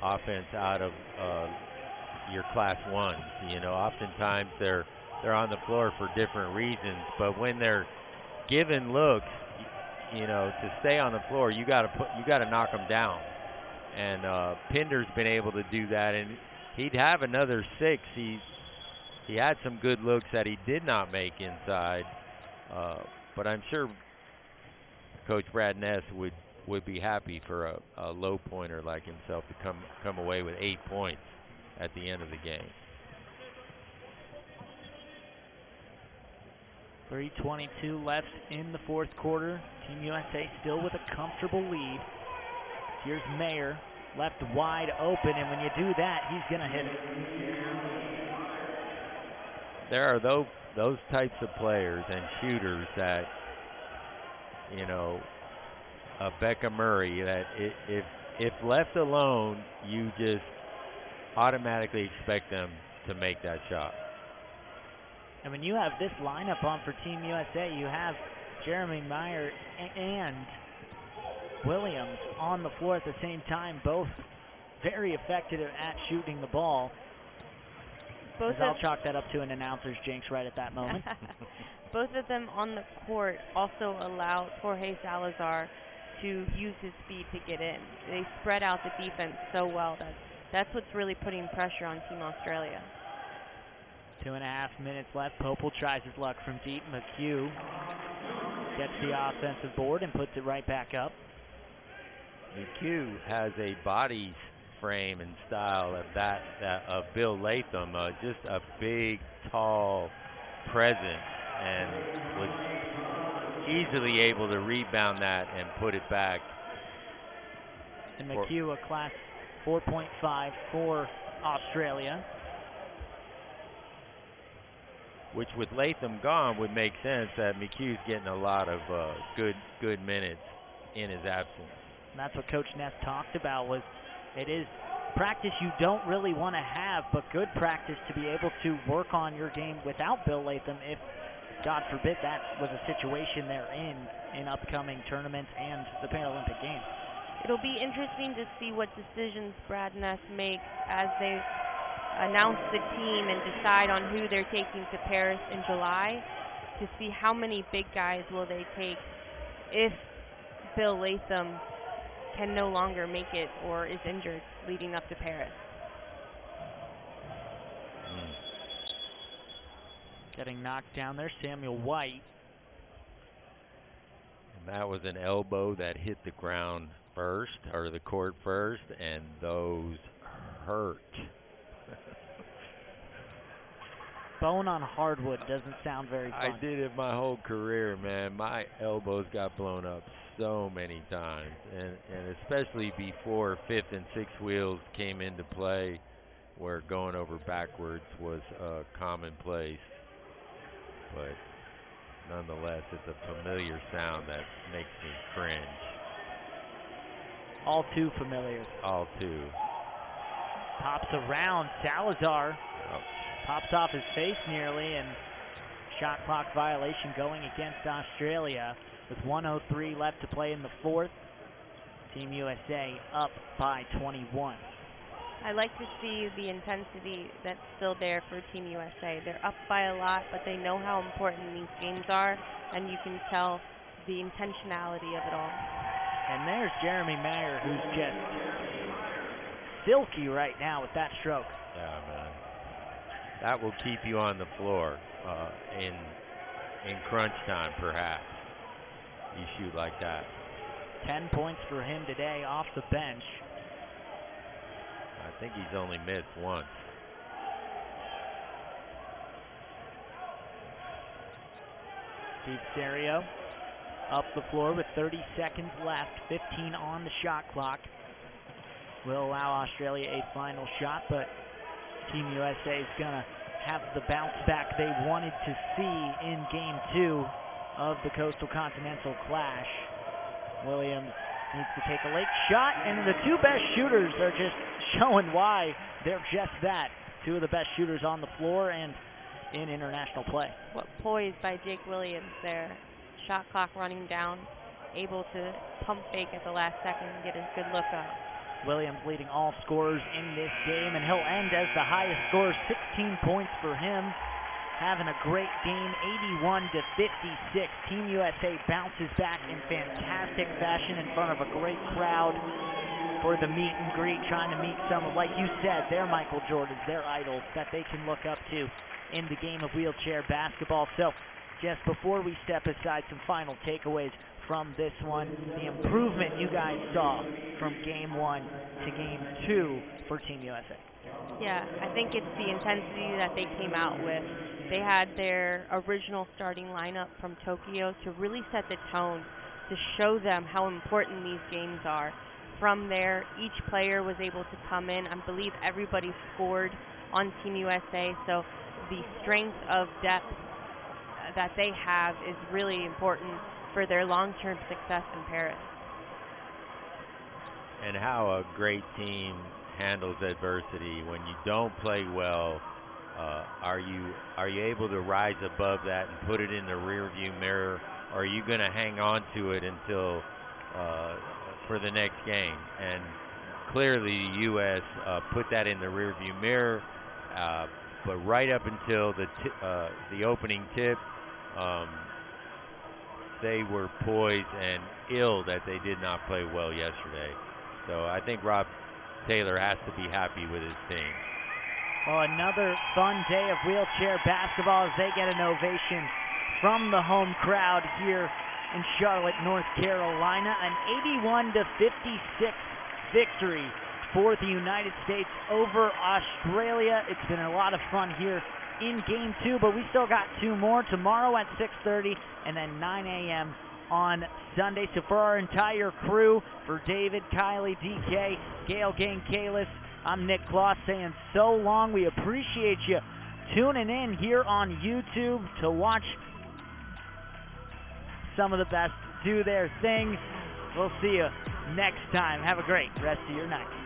offense out of your class 1s. You know, oftentimes they're on the floor for different reasons, but when they're given looks, you know, to stay on the floor, you got to knock them down. And Pinder's been able to do that, and he'd have another 6. He had some good looks that he did not make inside, but I'm sure Coach Brad Ness would be happy for a low pointer like himself to come away with 8 points at the end of the game. 3:22 left in the fourth quarter. Team USA still with a comfortable lead. Here's Mayer, left wide open, and when you do that, he's going to hit it. There are those types of players and shooters that, you know, Becca Murray, that if left alone, you just automatically expect them to make that shot. And when you have this lineup on for Team USA, you have Jeremy Meyer and Williams on the floor at the same time, both very effective at shooting the ball. I'll chalk that up to an announcer's jinx right at that moment. Both of them on the court also allow Jorge Salazar to use his speed to get in. They spread out the defense so well that that's what's really putting pressure on Team Australia. 2.5 minutes left. Popel tries his luck from deep. McHugh gets the offensive board and puts it right back up. McHugh has a body frame and style of that of Bill Latham, just a big, tall presence, and would easily able to rebound that and put it back. And McHugh, a class 4.5 for Australia. Which with Latham gone would make sense that McHugh's getting a lot of good minutes in his absence. And that's what Coach Ness talked about, was it is practice you don't really want to have, but good practice to be able to work on your game without Bill Latham if, God forbid, that was a situation they're in upcoming tournaments and the Paralympic Games. It'll be interesting to see what decisions Brad Ness makes as they announce the team and decide on who they're taking to Paris in July, to see how many big guys will they take if Bill Latham can no longer make it or is injured leading up to Paris. Getting knocked down there, Samuel White. And that was an elbow that hit the ground first, or the court first, and those hurt. Bone on hardwood doesn't sound very fun. I did it my whole career, man. My elbows got blown up so many times, and especially before fifth and sixth wheels came into play, where going over backwards was commonplace. But nonetheless, it's a familiar sound that makes me cringe. All too familiar. All too. Pops around. Salazar pops off his face nearly, and shot clock violation going against Australia with 1:03 left to play in the fourth. Team USA up by 21. I like to see the intensity that's still there for Team USA. They're up by a lot, but they know how important these games are, and you can tell the intentionality of it all. And there's Jeremy Mayer, who's just silky right now with that stroke. Yeah, man. That will keep you on the floor in crunch time, perhaps. You shoot like that. 10 points for him today off the bench. I think he's only missed once. Steve Serio up the floor with 30 seconds left, 15 on the shot clock. Will allow Australia a final shot, but Team USA is going to have the bounce back they wanted to see in Game 2 of the Coastal Continental Clash. Williams needs to take a late shot, and the two best shooters are just showing why they're just that. Two of the best shooters on the floor and in international play. What poise by Jake Williams there. Shot clock running down, able to pump fake at the last second and get a good look up. Williams leading all scorers in this game, and he'll end as the highest scorer, 16 points for him. Having a great game, 81-56. Team USA bounces back in fantastic fashion in front of a great crowd for the meet and greet, trying to meet some of, like you said, their Michael Jordans, their idols that they can look up to in the game of wheelchair basketball. So just before we step aside, some final takeaways from this one. The improvement you guys saw from Game 1 to Game 2 for Team USA. Yeah, I think it's the intensity that they came out with. They had their original starting lineup from Tokyo to really set the tone, to show them how important these games are. From there, each player was able to come in. I believe everybody scored on Team USA, so the strength of depth that they have is really important for their long-term success in Paris. And how a great team handles adversity. When you don't play well, are you able to rise above that and put it in the rearview mirror, or are you going to hang on to it until for the next game? And clearly the U.S. Put that in the rearview mirror, but right up until the opening tip, they were poised and ill that they did not play well yesterday. So I think Rob Taylor has to be happy with his team. Well, another fun day of wheelchair basketball as they get an ovation from the home crowd here in Charlotte, North Carolina. An 81-56 victory for the United States over Australia. It's been a lot of fun here in Game 2, but we still got 2 more tomorrow at 6:30 and then 9 a.m. on Sunday. So for our entire crew, for David, Kylie, DK, Gail, Gang, Kalis, I'm Nick Kloss saying so long. We appreciate you tuning in here on YouTube to watch some of the best do their thing. We'll see you next time. Have a great rest of your night.